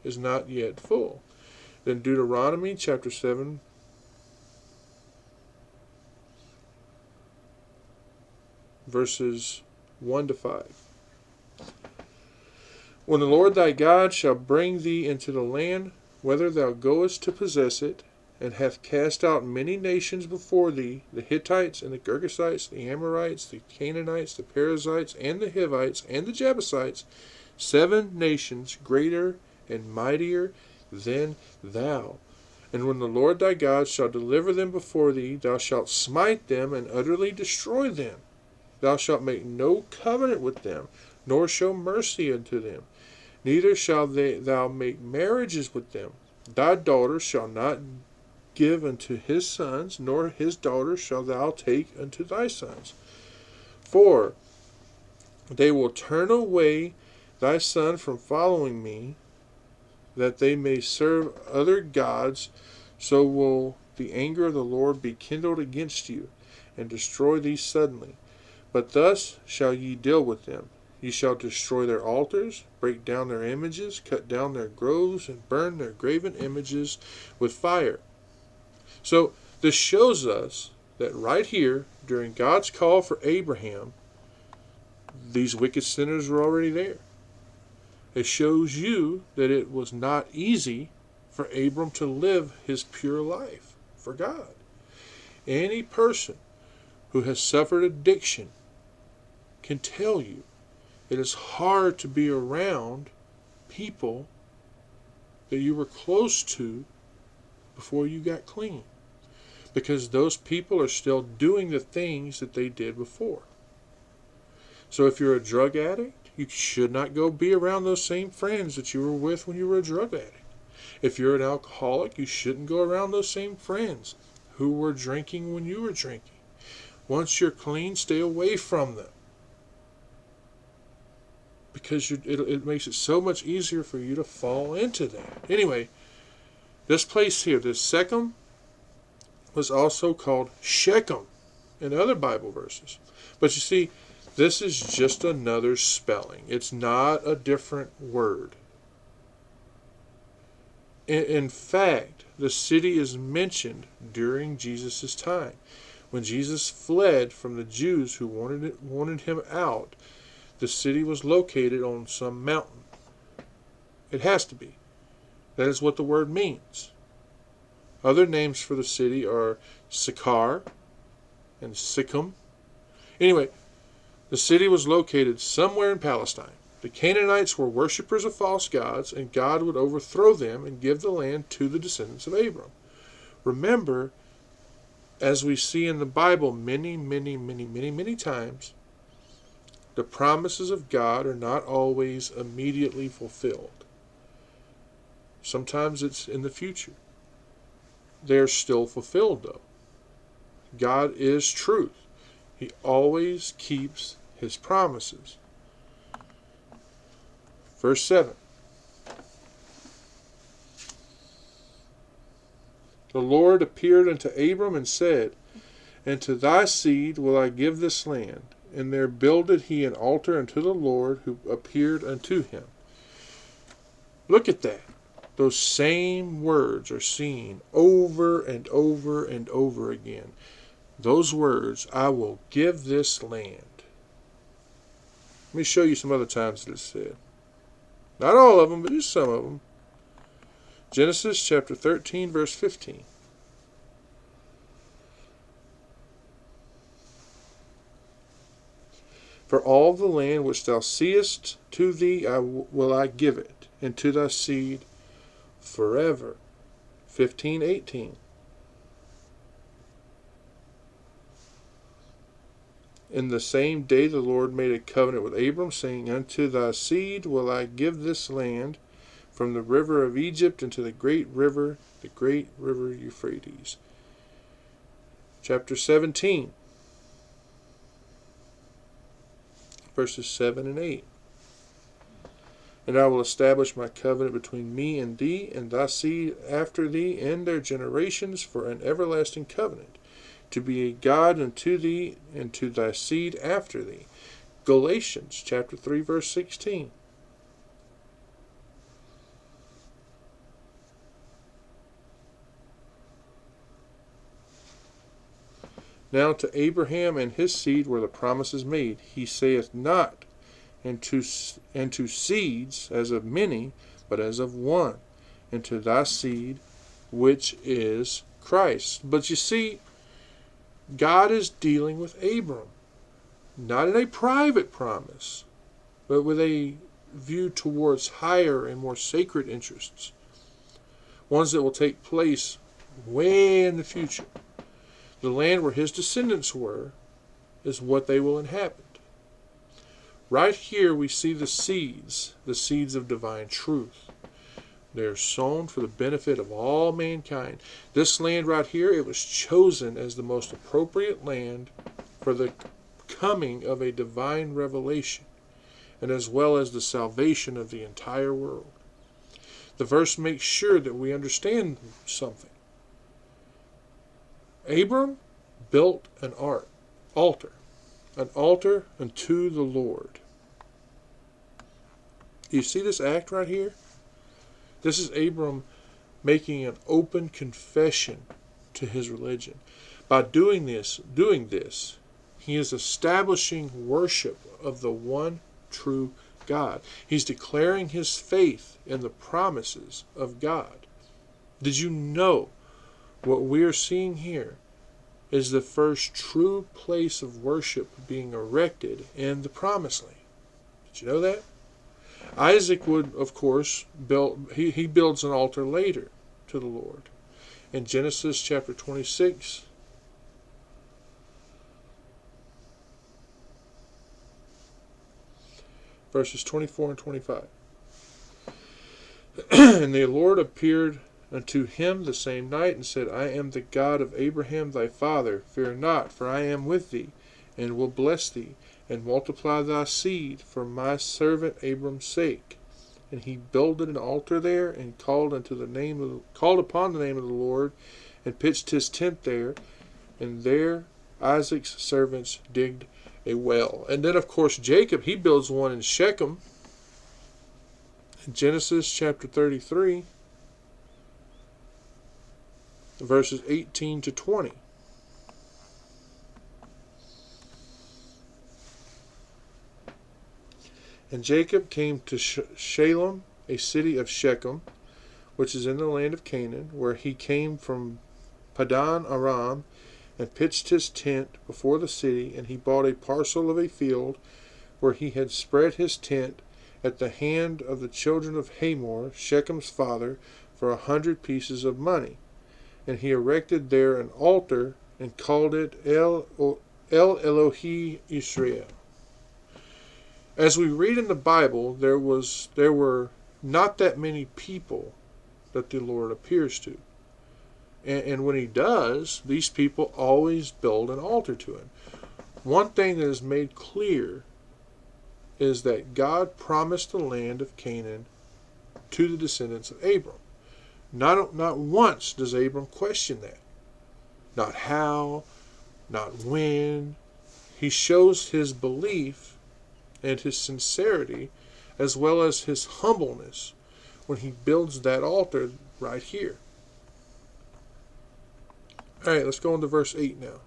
is not yet full. Then Deuteronomy chapter 7, verses 1 to 5. When the Lord thy God shall bring thee into the land, whither thou goest to possess it, and hath cast out many nations before thee, the Hittites, and the Girgashites, the Amorites, the Canaanites, the Perizzites, and the Hivites, and the Jebusites, 7 nations greater and mightier than thou. And when the Lord thy God shall deliver them before thee, thou shalt smite them and utterly destroy them. Thou shalt make no covenant with them, nor show mercy unto them. Neither shall thou make marriages with them. Thy daughter shall not give unto his sons, nor his daughters shall thou take unto thy sons. For they will turn away thy son from following me, that they may serve other gods, so will the anger of the Lord be kindled against you, and destroy thee suddenly. But thus shall ye deal with them. Ye shall destroy their altars, break down their images, cut down their groves, and burn their graven images with fire. So this shows us that right here, during God's call for Abraham, these wicked sinners were already there. It shows you that it was not easy for Abram to live his pure life for God. Any person who has suffered addiction can tell you it is hard to be around people that you were close to before you got clean, because those people are still doing the things that they did before. So if you're a drug addict, you should not go be around those same friends that you were with when you were a drug addict. If you're an alcoholic, you shouldn't go around those same friends who were drinking when you were drinking. Once you're clean, stay away from them, because it makes it so much easier for you to fall into that. Anyway, this place here, this Shechem, was also called Shechem in other Bible verses. But you see, this is just another spelling. It's not a different word. In fact, the city is mentioned during Jesus' time. When Jesus fled from the Jews who wanted him out, the city was located on some mountain. It has to be. That is what the word means. Other names for the city are Sychar and Sichem. Anyway, the city was located somewhere in Palestine. The Canaanites were worshippers of false gods, and God would overthrow them and give the land to the descendants of Abram. Remember, as we see in the Bible many times, the promises of God are not always immediately fulfilled. Sometimes it's in the future. They're still fulfilled, though. God is truth. He always keeps his promises. Verse 7. The Lord appeared unto Abram and said, And to thy seed will I give this land. And there builded he an altar unto the Lord who appeared unto him. Look at that. Those same words are seen over and over and over again. Those words, I will give this land. Let me show you some other times that it's said. Not all of them, but just some of them. Genesis chapter 13, verse 15. For all the land which thou seest, to thee will I give it, and to thy seed forever. 15:18. In the same day the Lord made a covenant with Abram, saying, Unto thy seed will I give this land, from the river of Egypt unto the great river Euphrates. Chapter 17, verses 7 and 8. And I will establish my covenant between me and thee, and thy seed after thee, and their generations, for an everlasting covenant, to be a God unto thee, and to thy seed after thee. Galatians chapter 3, verse 16. Now to Abraham and his seed were the promises made. He saith not, and to seeds as of many, but as of one, and to thy seed, which is Christ. But you see, God is dealing with Abram, not in a private promise, but with a view towards higher and more sacred interests, ones that will take place way in the future. The land where his descendants were is what they will inhabit. Right here we see the seeds of divine truth. They are sown for the benefit of all mankind. This land right here, it was chosen as the most appropriate land for the coming of a divine revelation, and as well as the salvation of the entire world. The verse makes sure that we understand something. Abram built an altar unto the Lord. Do you see this act right here? This is Abram making an open confession to his religion. By doing this, he is establishing worship of the one true God. He's declaring his faith in the promises of God. Did you know what we are seeing here is the first true place of worship being erected in the Promised Land? Did you know that? Isaac would, of course, he builds an altar later to the Lord. In Genesis chapter 26, verses 24 and 25. And the Lord appeared unto him the same night, and said, I am the God of Abraham thy father. Fear not, for I am with thee, and will bless thee, and multiply thy seed for my servant Abram's sake. And he builded an altar there, and called upon the name of the Lord, and pitched his tent there. And there Isaac's servants digged a well. And then, of course, Jacob, he builds one in Shechem. In Genesis chapter 33, verses 18 to 20. And Jacob came to Shalem, a city of Shechem, which is in the land of Canaan, where he came from Padan Aram, and pitched his tent before the city. And he bought a parcel of a field where he had spread his tent at the hand of the children of Hamor, Shechem's father, for 100 pieces of money. And he erected there an altar, and called it El Elohi Israel. As we read in the Bible, there were not that many people that the Lord appears to. And when he does, these people always build an altar to him. One thing that is made clear is that God promised the land of Canaan to the descendants of Abram. Not once does Abram question that. Not how, not when. He shows his belief and his sincerity, as well as his humbleness, when he builds that altar right here. All right, let's go on to verse 8 now.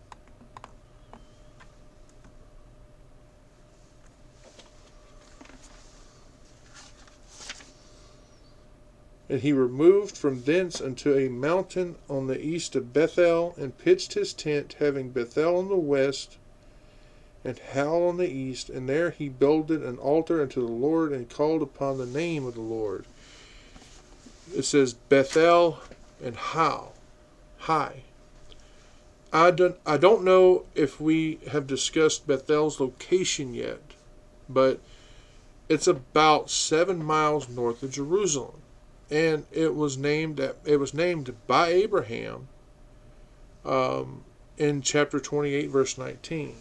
And he removed from thence unto a mountain on the east of Bethel, and pitched his tent, having Bethel on the west, and Hal on the east. And there he builded an altar unto the Lord, and called upon the name of the Lord. It says Bethel and Hal. Hi. I don't know if we have discussed Bethel's location yet, but it's about 7 miles north of Jerusalem. And it was named by Abraham in chapter 28, verse 19.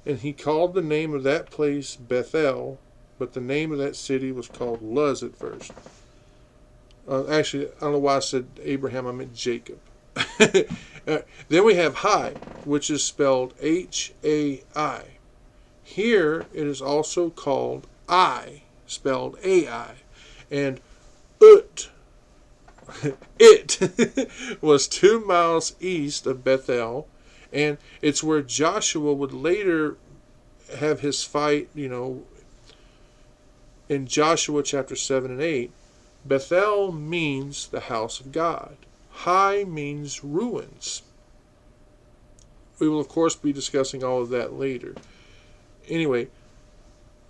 And he called the name of that place Bethel, but the name of that city was called Luz at first. Actually, I don't know why I said Abraham, I meant Jacob. Then we have Hai, which is spelled Hai. Here it is also called Ai, spelled Ai. And Ut, it was 2 miles east of Bethel, and it's where Joshua would later have his fight, in Joshua chapter 7 and 8. Bethel means the house of God. Hai means ruins. We will, of course, be discussing all of that later. Anyway,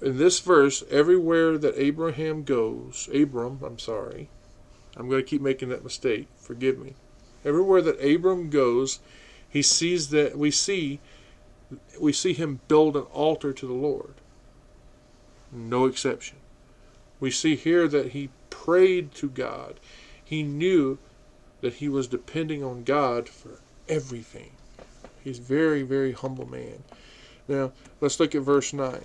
in this verse, everywhere that I'm going to keep making that mistake. Forgive me. Everywhere that Abram goes, he sees that we see him build an altar to the Lord. No exception. We see here that he prayed to God. He knew that he was depending on God for everything. He's a very, very humble man. Now, let's look at verse 9.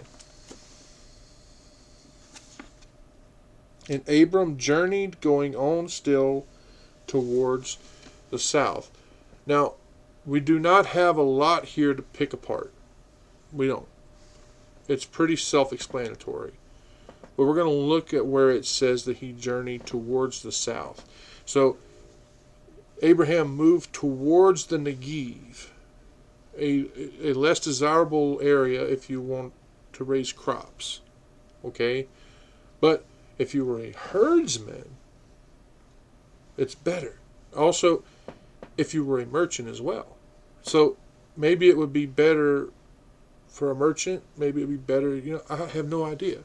And Abram journeyed, going on still towards the south. Now, we do not have a lot here to pick apart. We don't. It's pretty self-explanatory. But we're going to look at where it says that he journeyed towards the south. So, Abraham moved towards the Negev, a less desirable area if you want to raise crops. Okay? But if you were a herdsman, it's better. Also, if you were a merchant as well. So maybe it would be better for a merchant. Maybe it would be better, I have no idea.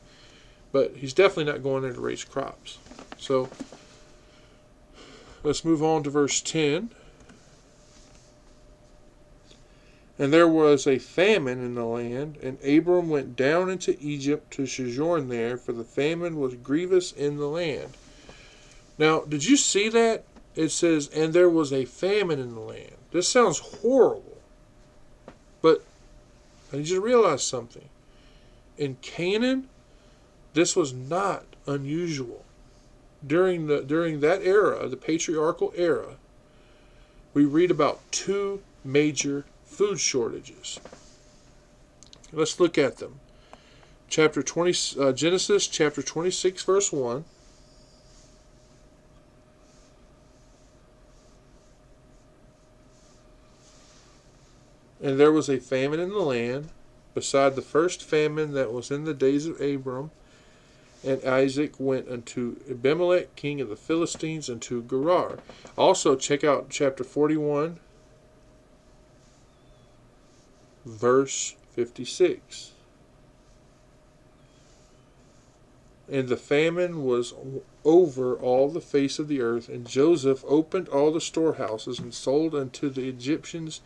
But he's definitely not going there to raise crops. So let's move on to verse 10. And there was a famine in the land, and Abram went down into Egypt to sojourn there, for the famine was grievous in the land. Now, did you see that? It says, and there was a famine in the land. This sounds horrible. But I need you to realize something. In Canaan, this was not unusual. During that era, the patriarchal era, we read about two major food shortages. Let's look at them. Genesis chapter 26, verse 1. And there was a famine in the land, beside the first famine that was in the days of Abram. And Isaac went unto Abimelech, king of the Philistines, unto Gerar. Also, check out chapter 41, verse 56. And the famine was over all the face of the earth, and Joseph opened all the storehouses and sold unto the Egyptians,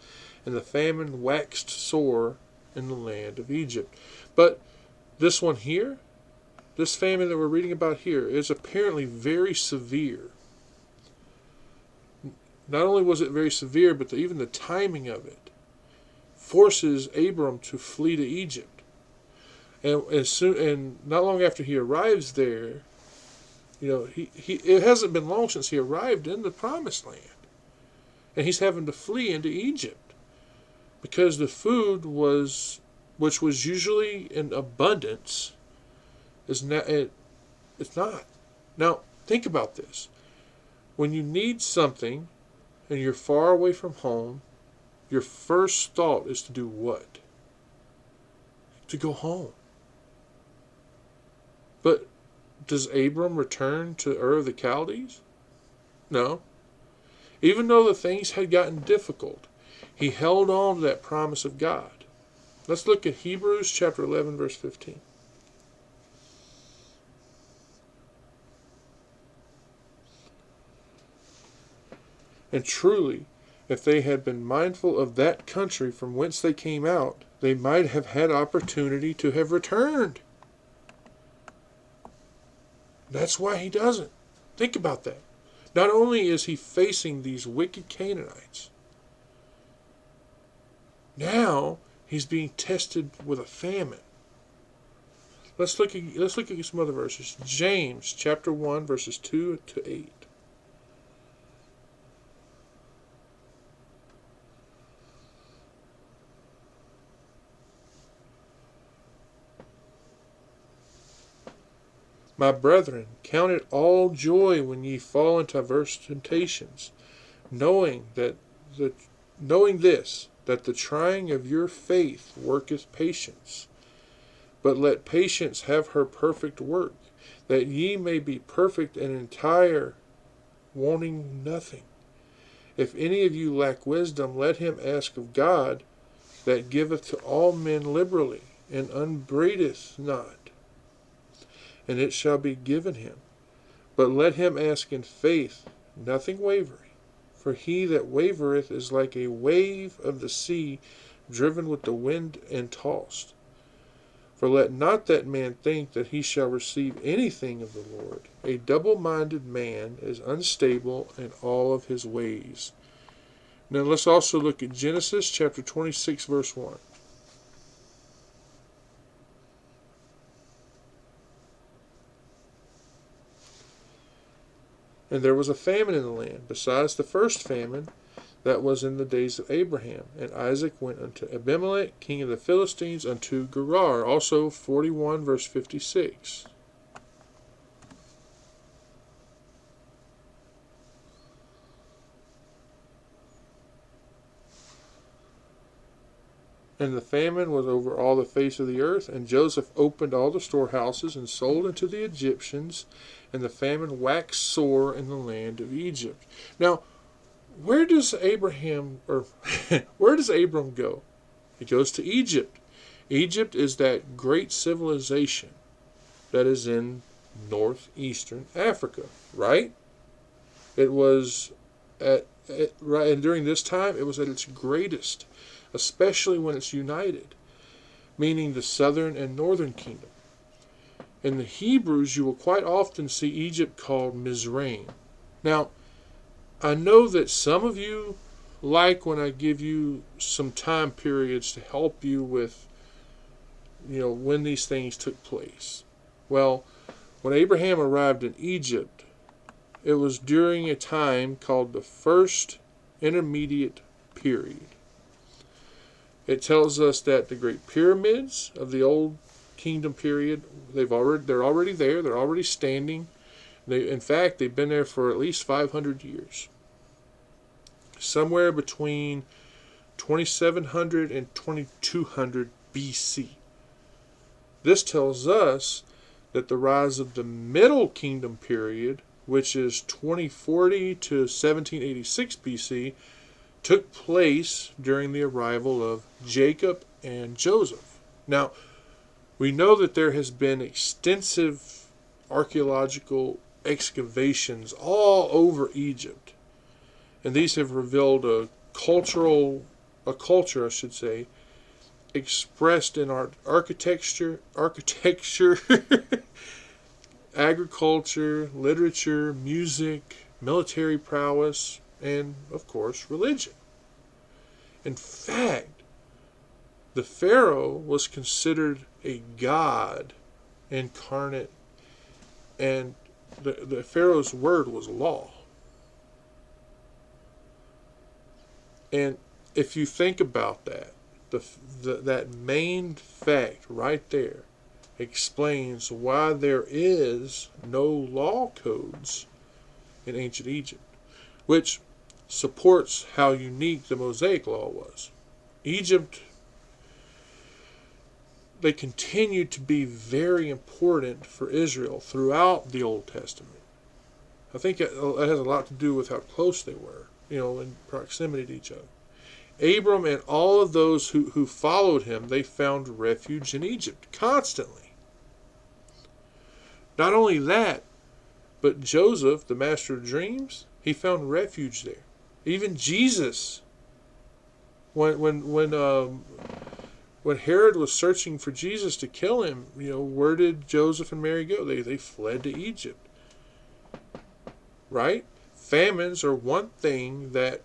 and the famine waxed sore in the land of Egypt. But this one here, this famine that we're reading about here, is apparently very severe. Not only was it very severe, but even the timing of it forces Abram to flee to Egypt. And not long after he arrives there, it hasn't been long since he arrived in the Promised Land, and he's having to flee into Egypt because the food which was usually in abundance, it's not. Now think about this: when you need something and you're far away from home, your first thought is to do what? To go home. But does Abram return to Ur of the Chaldees? No. Even though the things had gotten difficult, he held on to that promise of God. Let's look at Hebrews chapter 11, verse 15. And truly, if they had been mindful of that country from whence they came out, they might have had opportunity to have returned. That's why he doesn't. Think about that. Not only is he facing these wicked Canaanites, now he's being tested with a famine. Let's look at some other verses. James chapter 1, verses 2 to 8. My brethren, count it all joy when ye fall into diverse temptations, knowing this, that the trying of your faith worketh patience. But let patience have her perfect work, that ye may be perfect and entire, wanting nothing. If any of you lack wisdom, let him ask of God, that giveth to all men liberally, and upbraideth not, and it shall be given him. But let him ask in faith, nothing wavering. For he that wavereth is like a wave of the sea, driven with the wind and tossed. For let not that man think that he shall receive anything of the Lord. A double-minded man is unstable in all of his ways. Now let's also look at Genesis chapter 26, verse 1. And there was a famine in the land, besides the first famine that was in the days of Abraham. And Isaac went unto Abimelech, king of the Philistines, unto Gerar. Also 41, verse 56. And the famine was over all the face of the earth, and Joseph opened all the storehouses and sold unto the Egyptians, and the famine waxed sore in the land of Egypt. Now, where does Abram go? He goes to Egypt. Egypt is that great civilization that is in northeastern Africa, right? It was right, and during this time it was at its greatest, especially when it's united, meaning the southern and northern kingdom. In the Hebrews, you will quite often see Egypt called Mizraim. Now, I know that some of you like when I give you some time periods to help you with, when these things took place. Well, when Abraham arrived in Egypt, it was during a time called the First Intermediate Period. It tells us that the great pyramids of the Old Kingdom period, they're already there. They're already standing. In fact, they've been there for at least 500 years. Somewhere between 2700 and 2200 BC. This tells us that the rise of the Middle Kingdom period, which is 2040 to 1786 BC, took place during the arrival of Jacob and Joseph. Now, we know that there has been extensive archaeological excavations all over Egypt, and these have revealed a culture, expressed in architecture, agriculture, literature, music, military prowess, and, of course, religion. In fact, the Pharaoh was considered a god incarnate, and the Pharaoh's word was law. And if you think about that, that main fact right there explains why there is no law codes in ancient Egypt, which supports how unique the Mosaic Law was. Egypt, they continued to be very important for Israel throughout the Old Testament. I think it has a lot to do with how close they were, in proximity to each other. Abram and all of those who followed him, they found refuge in Egypt constantly. Not only that, but Joseph, the master of dreams, he found refuge there. Even Jesus, when Herod was searching for Jesus to kill him, where did Joseph and Mary go? They fled to Egypt. Right? Famines are one thing that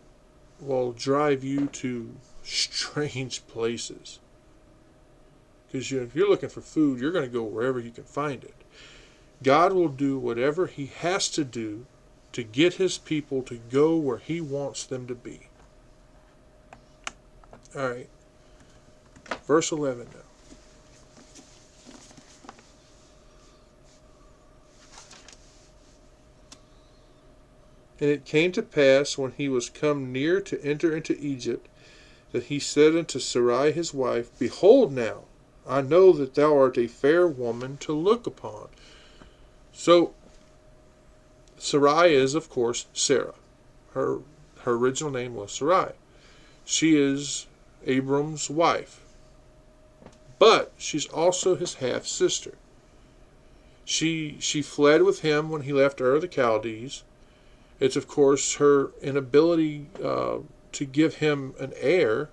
will drive you to strange places. Because if you're looking for food, you're going to go wherever you can find it. God will do whatever he has to do to get his people to go where he wants them to be. All right. Verse 11 now. And it came to pass, when he was come near to enter into Egypt, that he said unto Sarai his wife, Behold now, I know that thou art a fair woman to look upon. So, Sarai is, of course, Sarah. Her original name was Sarai. She is Abram's wife. But she's also his half-sister. She fled with him when he left Ur of the Chaldees. It's, of course, her inability to give him an heir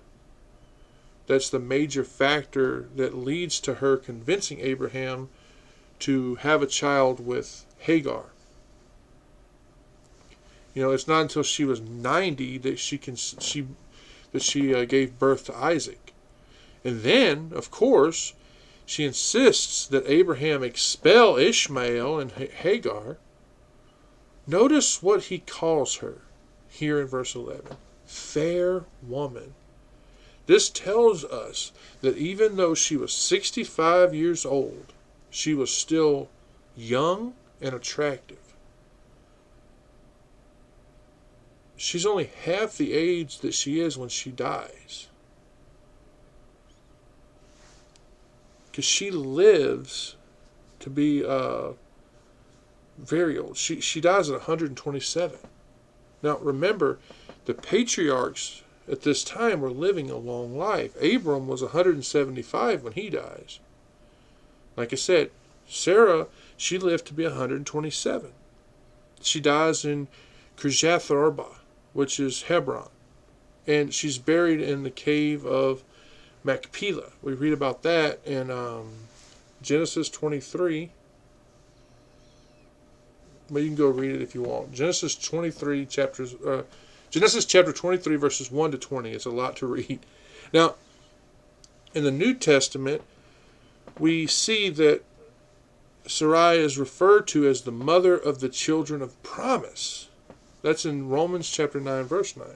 that's the major factor that leads to her convincing Abraham to have a child with Hagar. It's not until she was 90 that she gave birth to Isaac. And then, of course, she insists that Abraham expel Ishmael and Hagar. Notice what he calls her here in verse 11. Fair woman. This tells us that even though she was 65 years old, she was still young and attractive. She's only half the age that she is when she dies. Because she lives to be very old. She dies at 127. Now remember, the patriarchs at this time were living a long life. Abram was 175 when he dies. Like I said, Sarah, she lived to be 127. She dies in Kirjath Arba, which is Hebron. And she's buried in the cave of Machpelah. We read about that in Genesis 23. Well, you can go read it if you want. Genesis chapter 23, verses 1 to 20. It's a lot to read. Now, in the New Testament, we see that Sarai is referred to as the mother of the children of promise. That's in Romans chapter 9, verse 9.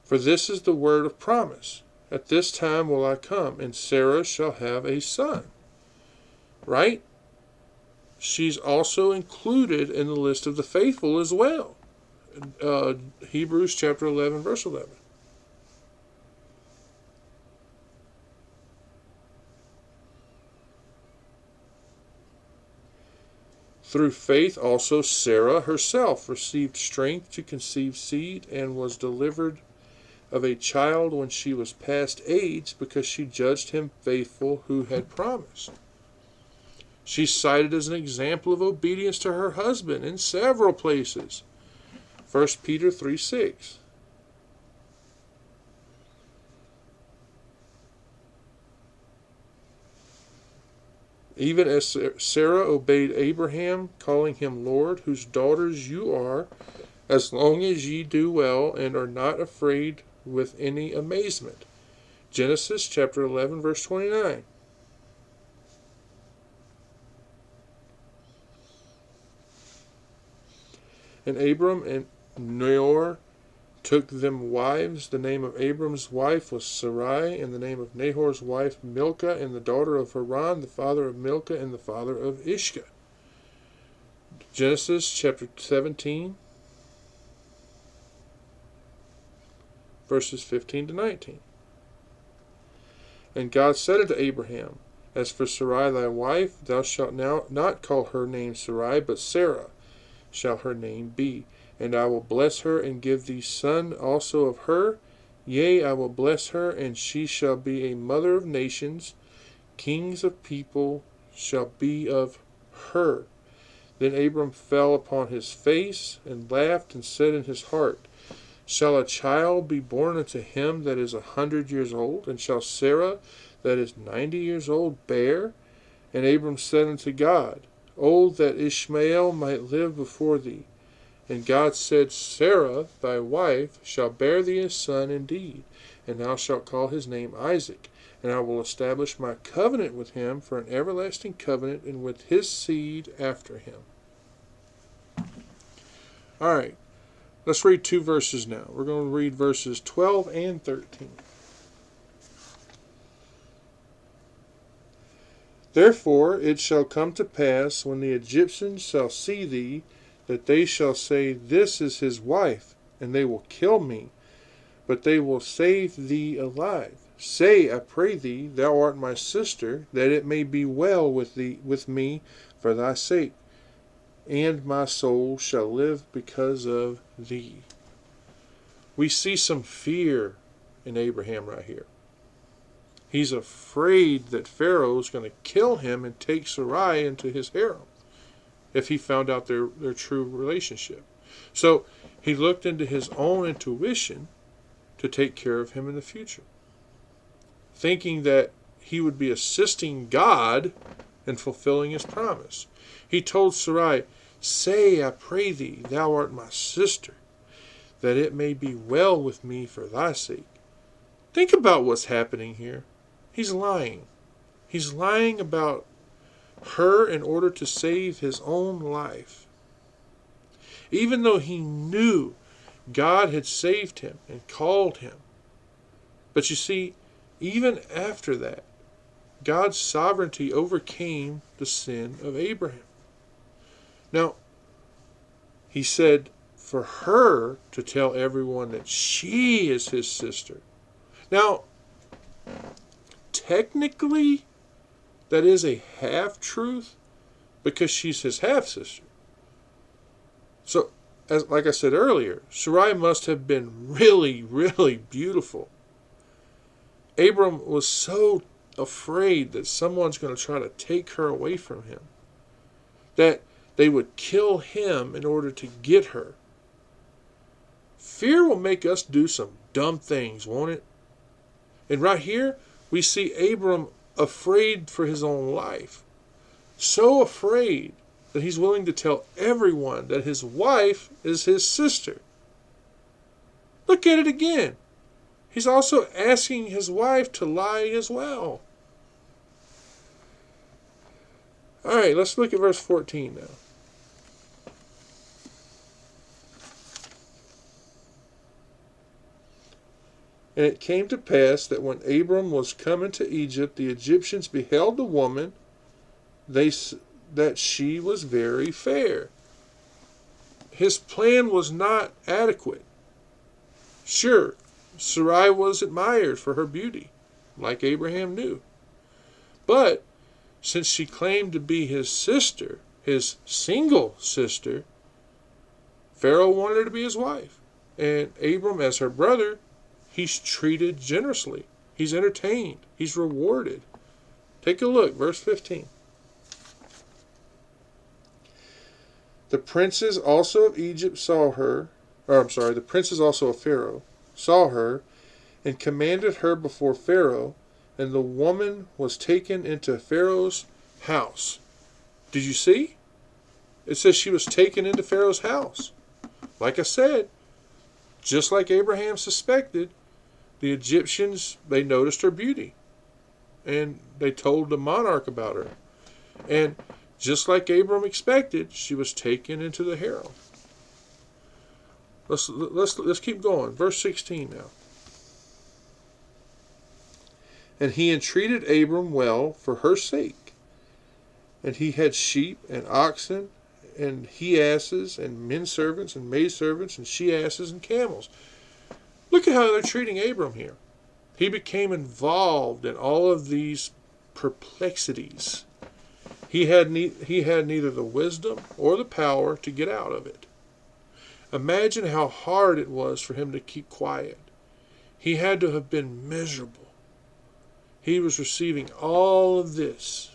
For this is the word of promise. At this time will I come, and Sarah shall have a son. Right? She's also included in the list of the faithful as well. Hebrews chapter 11, verse 11. Through faith also Sarah herself received strength to conceive seed and was delivered of a child when she was past age, because she judged him faithful who had promised. She's cited as an example of obedience to her husband in several places. 1 Peter 3:6. Even as Sarah obeyed Abraham, calling him Lord, whose daughters you are, as long as ye do well and are not afraid with any amazement. Genesis chapter 11, verse 29. And Abram and Nahor took them wives. The name of Abram's wife was Sarai, and the name of Nahor's wife Milcah, and the daughter of Haran, the father of Milcah, and the father of Ishka. Genesis chapter 17, verses 15 to 19. And God said unto Abraham, As for Sarai thy wife, thou shalt now not call her name Sarai, but Sarah shall her name be. And I will bless her, and give thee son also of her. Yea, I will bless her, and she shall be a mother of nations. Kings of people shall be of her. Then Abram fell upon his face, and laughed, and said in his heart, Shall a child be born unto him that is 100 years old? And shall Sarah that is 90 years old bear? And Abram said unto God, Oh, that Ishmael might live before thee. And God said, Sarah thy wife shall bear thee a son indeed, and thou shalt call his name Isaac. And I will establish my covenant with him for an everlasting covenant, and with his seed after him. All right. Let's read two verses now. We're going to read verses 12 and 13. Therefore it shall come to pass, when the Egyptians shall see thee, that they shall say, This is his wife, and they will kill me, but they will save thee alive. Say, I pray thee, thou art my sister, that it may be well with me for thy sake, and my soul shall live because of thee. We see some fear in Abraham right here. He's afraid that Pharaoh is going to kill him and take Sarai into his harem if he found out their true relationship. So he looked into his own intuition to take care of him in the future, thinking that he would be assisting God in fulfilling his promise. He told Sarai, Say, I pray thee, thou art my sister, that it may be well with me for thy sake. Think about what's happening here. He's lying. He's lying about her in order to save his own life. Even though he knew God had saved him and called him. But you see, even after that, God's sovereignty overcame the sin of Abraham. Now, he said for her to tell everyone that she is his sister. Now, technically, that is a half-truth because she's his half-sister. So, like I said earlier, Sarai must have been really, really beautiful. Abram was so afraid that someone's going to try to take her away from him, that they would kill him in order to get her. Fear will make us do some dumb things, won't it? And right here, we see Abram afraid for his own life. So afraid that he's willing to tell everyone that his wife is his sister. Look at it again. He's also asking his wife to lie as well. All right, let's look at verse 14 now. And it came to pass that when Abram was come into Egypt, the Egyptians beheld the woman, that she was very fair. His plan was not adequate. Sure, Sarai was admired for her beauty, like Abraham knew. But since she claimed to be his sister, his single sister, Pharaoh wanted her to be his wife. And Abram, as her brother, he's treated generously. He's entertained. He's rewarded. Take a look, verse 15. The princes also of Egypt saw her, the princes also of Pharaoh saw her, and commanded her before Pharaoh, and the woman was taken into Pharaoh's house. Did you see? It says she was taken into Pharaoh's house. Like I said, just like Abraham suspected, the Egyptians, they noticed her beauty. And they told the monarch about her. And just like Abram expected, she was taken into the harem. Let's keep going. Verse 16 now. And he entreated Abram well for her sake. And he had sheep and oxen and he-asses and men servants and maid servants and she-asses and camels. Look at how they're treating Abram here. He became involved in all of these perplexities. He had neither the wisdom or the power to get out of it. Imagine how hard it was for him to keep quiet. He had to have been miserable. He was receiving all of this.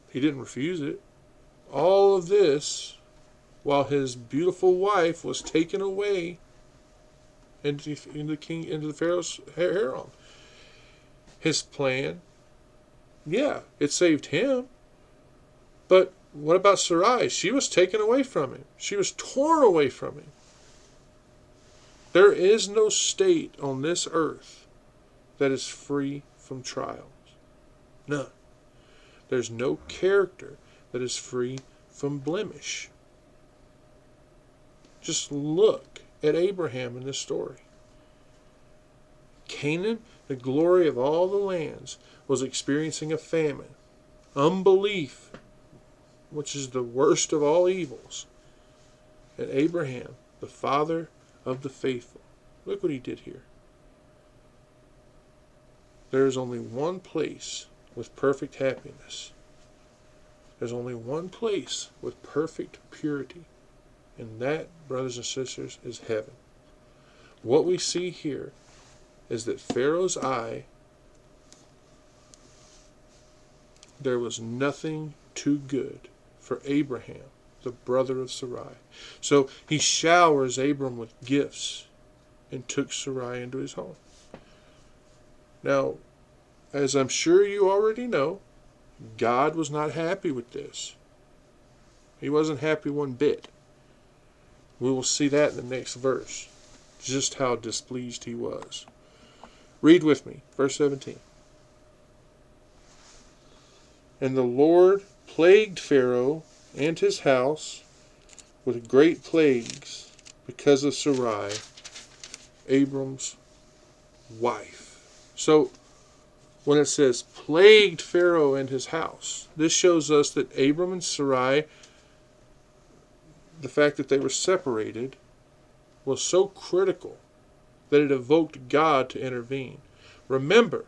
He didn't refuse it. All of this while his beautiful wife was taken away into the Pharaoh's harem. His plan, yeah, it saved him. But what about Sarai? She was taken away from him. She was torn away from him. There is no state on this earth that is free from trials. None. There's no character that is free from blemish. Just look at Abraham in this story. Canaan, the glory of all the lands, was experiencing a famine. Unbelief, which is the worst of all evils. And Abraham, the father of the faithful. Look what he did here. There is only one place with perfect happiness. There's only one place with perfect purity. And that, brothers and sisters, is heaven. What we see here is that Pharaoh's eye, there was nothing too good for Abraham, the brother of Sarai. So he showers Abram with gifts and took Sarai into his home. Now, as I'm sure you already know, God was not happy with this. He wasn't happy one bit. We will see that in the next verse, just how displeased he was. Read with me, verse 17. And the Lord plagued Pharaoh and his house with great plagues because of Sarai, Abram's wife. So, when it says plagued Pharaoh and his house, this shows us that Abram and Sarai, the fact that they were separated, was so critical that it evoked God to intervene. Remember,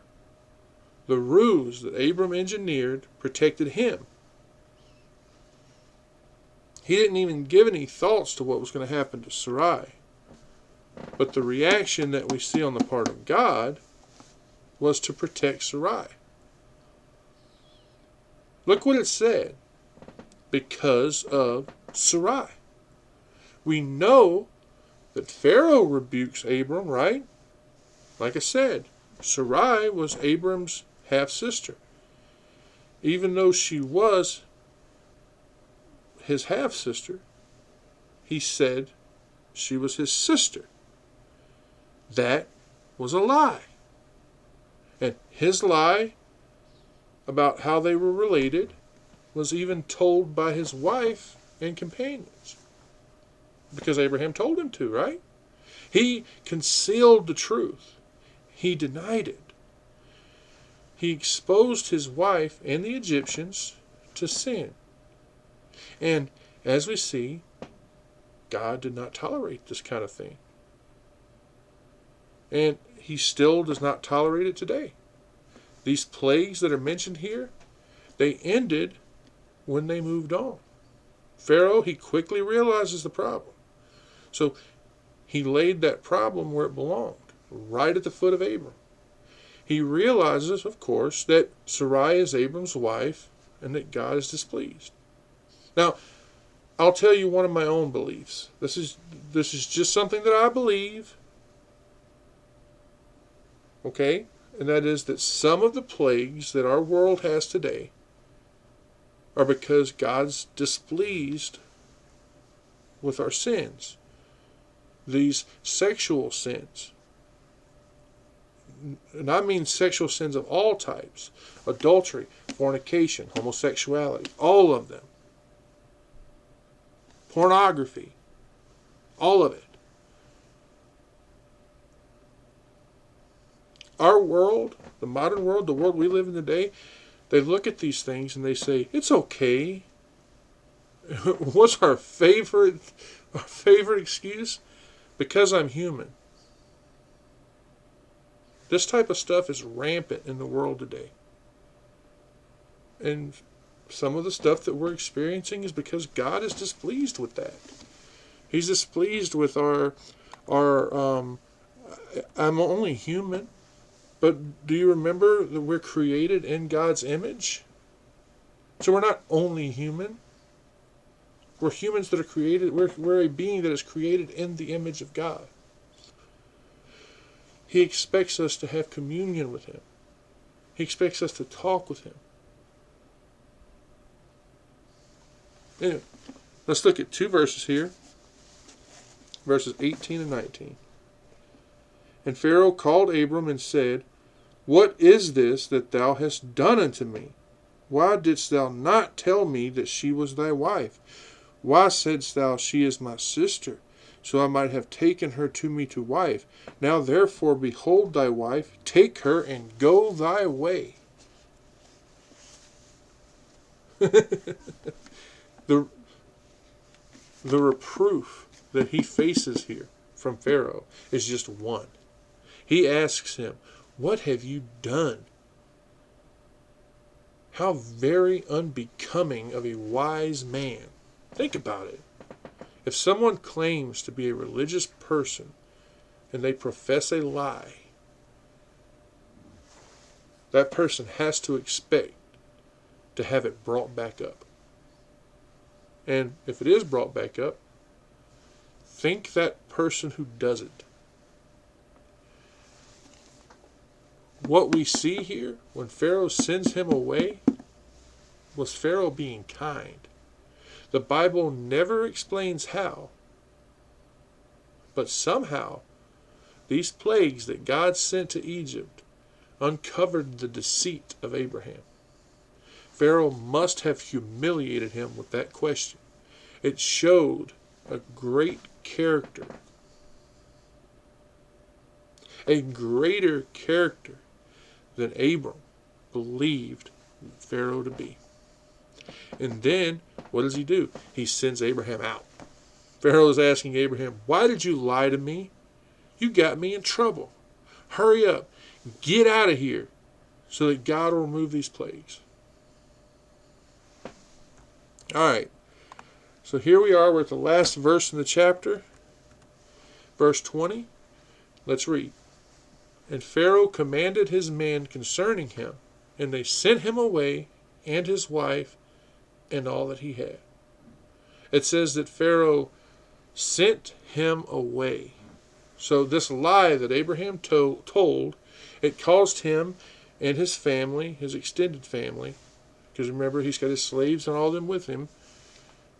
the ruse that Abram engineered protected him. He didn't even give any thoughts to what was going to happen to Sarai. But the reaction that we see on the part of God was to protect Sarai. Look what it said. Because of Sarai. We know that Pharaoh rebukes Abram, right? Like I said, Sarai was Abram's half-sister. Even though she was his half-sister, he said she was his sister. That was a lie. And his lie about how they were related was even told by his wife and companions. Because Abraham told him to, right? He concealed the truth. He denied it. He exposed his wife and the Egyptians to sin. And as we see, God did not tolerate this kind of thing. And he still does not tolerate it today. These plagues that are mentioned here, they ended when they moved on. Pharaoh, he quickly realizes the problem. So he laid that problem where it belonged, right at the foot of Abram. He realizes, of course, that Sarai is Abram's wife and that God is displeased. Now, I'll tell you one of my own beliefs. This is just something that I believe. Okay? And that is that some of the plagues that our world has today are because God's displeased with our sins. These sexual sins. And I mean sexual sins of all types. Adultery, fornication, homosexuality, all of them. Pornography, all of it. Our world, the modern world, the world we live in today, they look at these things and they say, it's okay. What's our favorite excuse? Because I'm human. This type of stuff is rampant in the world today. And some of the stuff that we're experiencing is because God is displeased with that. He's displeased with our I'm only human. But do you remember that we're created in God's image? So we're not only human. We're humans that are created. We're a being that is created in the image of God. He expects us to have communion with Him. He expects us to talk with Him. Anyway, let's look at two verses here. Verses 18 and 19. And Pharaoh called Abram and said, What is this that thou hast done unto me? Why didst thou not tell me that she was thy wife? Why saidst thou, She is my sister? So I might have taken her to me to wife. Now therefore behold thy wife, take her and go thy way. The reproof that he faces here from Pharaoh is just one. He asks him, what have you done? How very unbecoming of a wise man. Think about it. If someone claims to be a religious person and they profess a lie, that person has to expect to have it brought back up. And if it is brought back up, think that person who does it. What we see here, when Pharaoh sends him away, was Pharaoh being kind. The Bible never explains how, but somehow these plagues that God sent to Egypt uncovered the deceit of Abraham. Pharaoh must have humiliated him with that question. It showed a great character, a greater character than Abram believed Pharaoh to be. And then, what does he do? He sends Abraham out. Pharaoh is asking Abraham, why did you lie to me? You got me in trouble. Hurry up. Get out of here so that God will remove these plagues. All right. So here we are. We're at the last verse in the chapter. Verse 20. Let's read. And Pharaoh commanded his men concerning him, and they sent him away, and his wife, and all that he had. It says that Pharaoh sent him away. So this lie that Abraham told, it caused him and his family, his extended family, because remember he's got his slaves and all of them with him,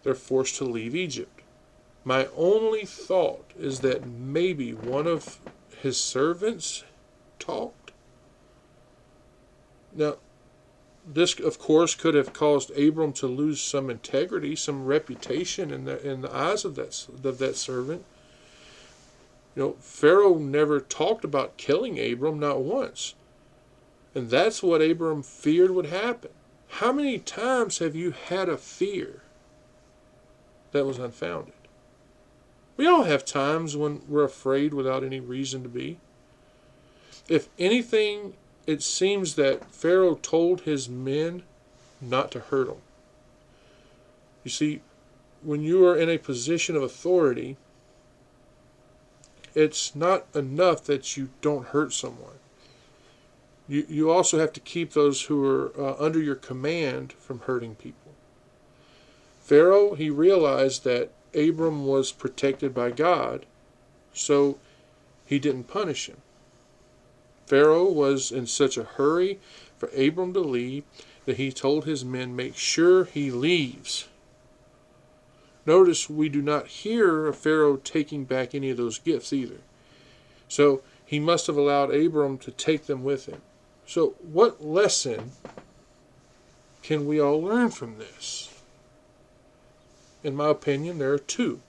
they're forced to leave Egypt. My only thought is that maybe one of his servants talked. Now, this, of course, could have caused Abram to lose some integrity, some reputation in the eyes of that servant. You know, Pharaoh never talked about killing Abram, not once. And that's what Abram feared would happen. How many times have you had a fear that was unfounded? We all have times when we're afraid without any reason to be. If anything, it seems that Pharaoh told his men not to hurt him. You see, when you are in a position of authority, it's not enough that you don't hurt someone. You also have to keep those who are under your command from hurting people. Pharaoh, he realized that Abram was protected by God, so he didn't punish him. Pharaoh was in such a hurry for Abram to leave that he told his men, make sure he leaves. Notice we do not hear of Pharaoh taking back any of those gifts either. So he must have allowed Abram to take them with him. So what lesson can we all learn from this? In my opinion, there are two.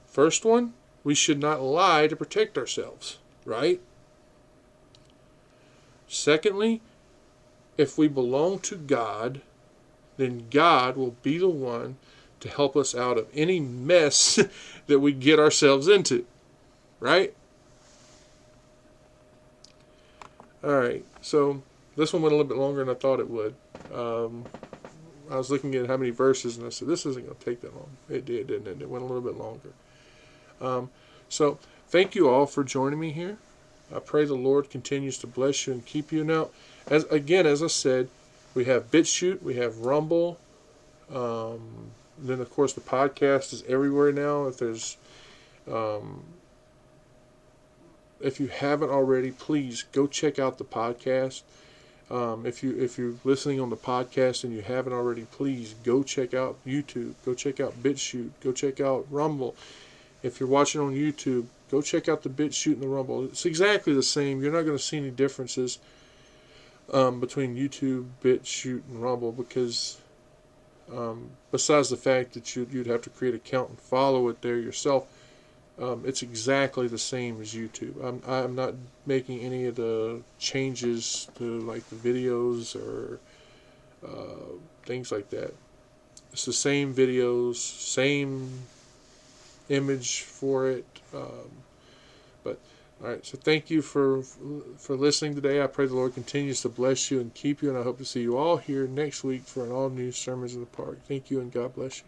First one, we should not lie to protect ourselves, right? Secondly, if we belong to God, then God will be the one to help us out of any mess that we get ourselves into, right? All right, so this one went a little bit longer than I thought it would. I was looking at how many verses, and I said, this isn't going to take that long. It did, didn't it? It went a little bit longer. So thank you all for joining me here. I pray the Lord continues to bless you and keep you. Now, as I said, we have BitChute, we have Rumble. Then, of course, the podcast is everywhere now. If you haven't already, please go check out the podcast. If you're listening on the podcast and you haven't already, please go check out YouTube. Go check out BitChute. Go check out Rumble. If you're watching on YouTube, go check out the BitChute and the Rumble. It's exactly the same. You're not going to see any differences between YouTube, BitChute, and Rumble because besides the fact that you'd have to create an account and follow it there yourself, it's exactly the same as YouTube. I'm not making any of the changes to like the videos or things like that. It's the same videos, same image for it. But all right, so thank you for listening today. I pray the Lord continues to bless you and keep you, and I hope to see you all here next week for an all-new Sermons in the Park. Thank you, and God bless you.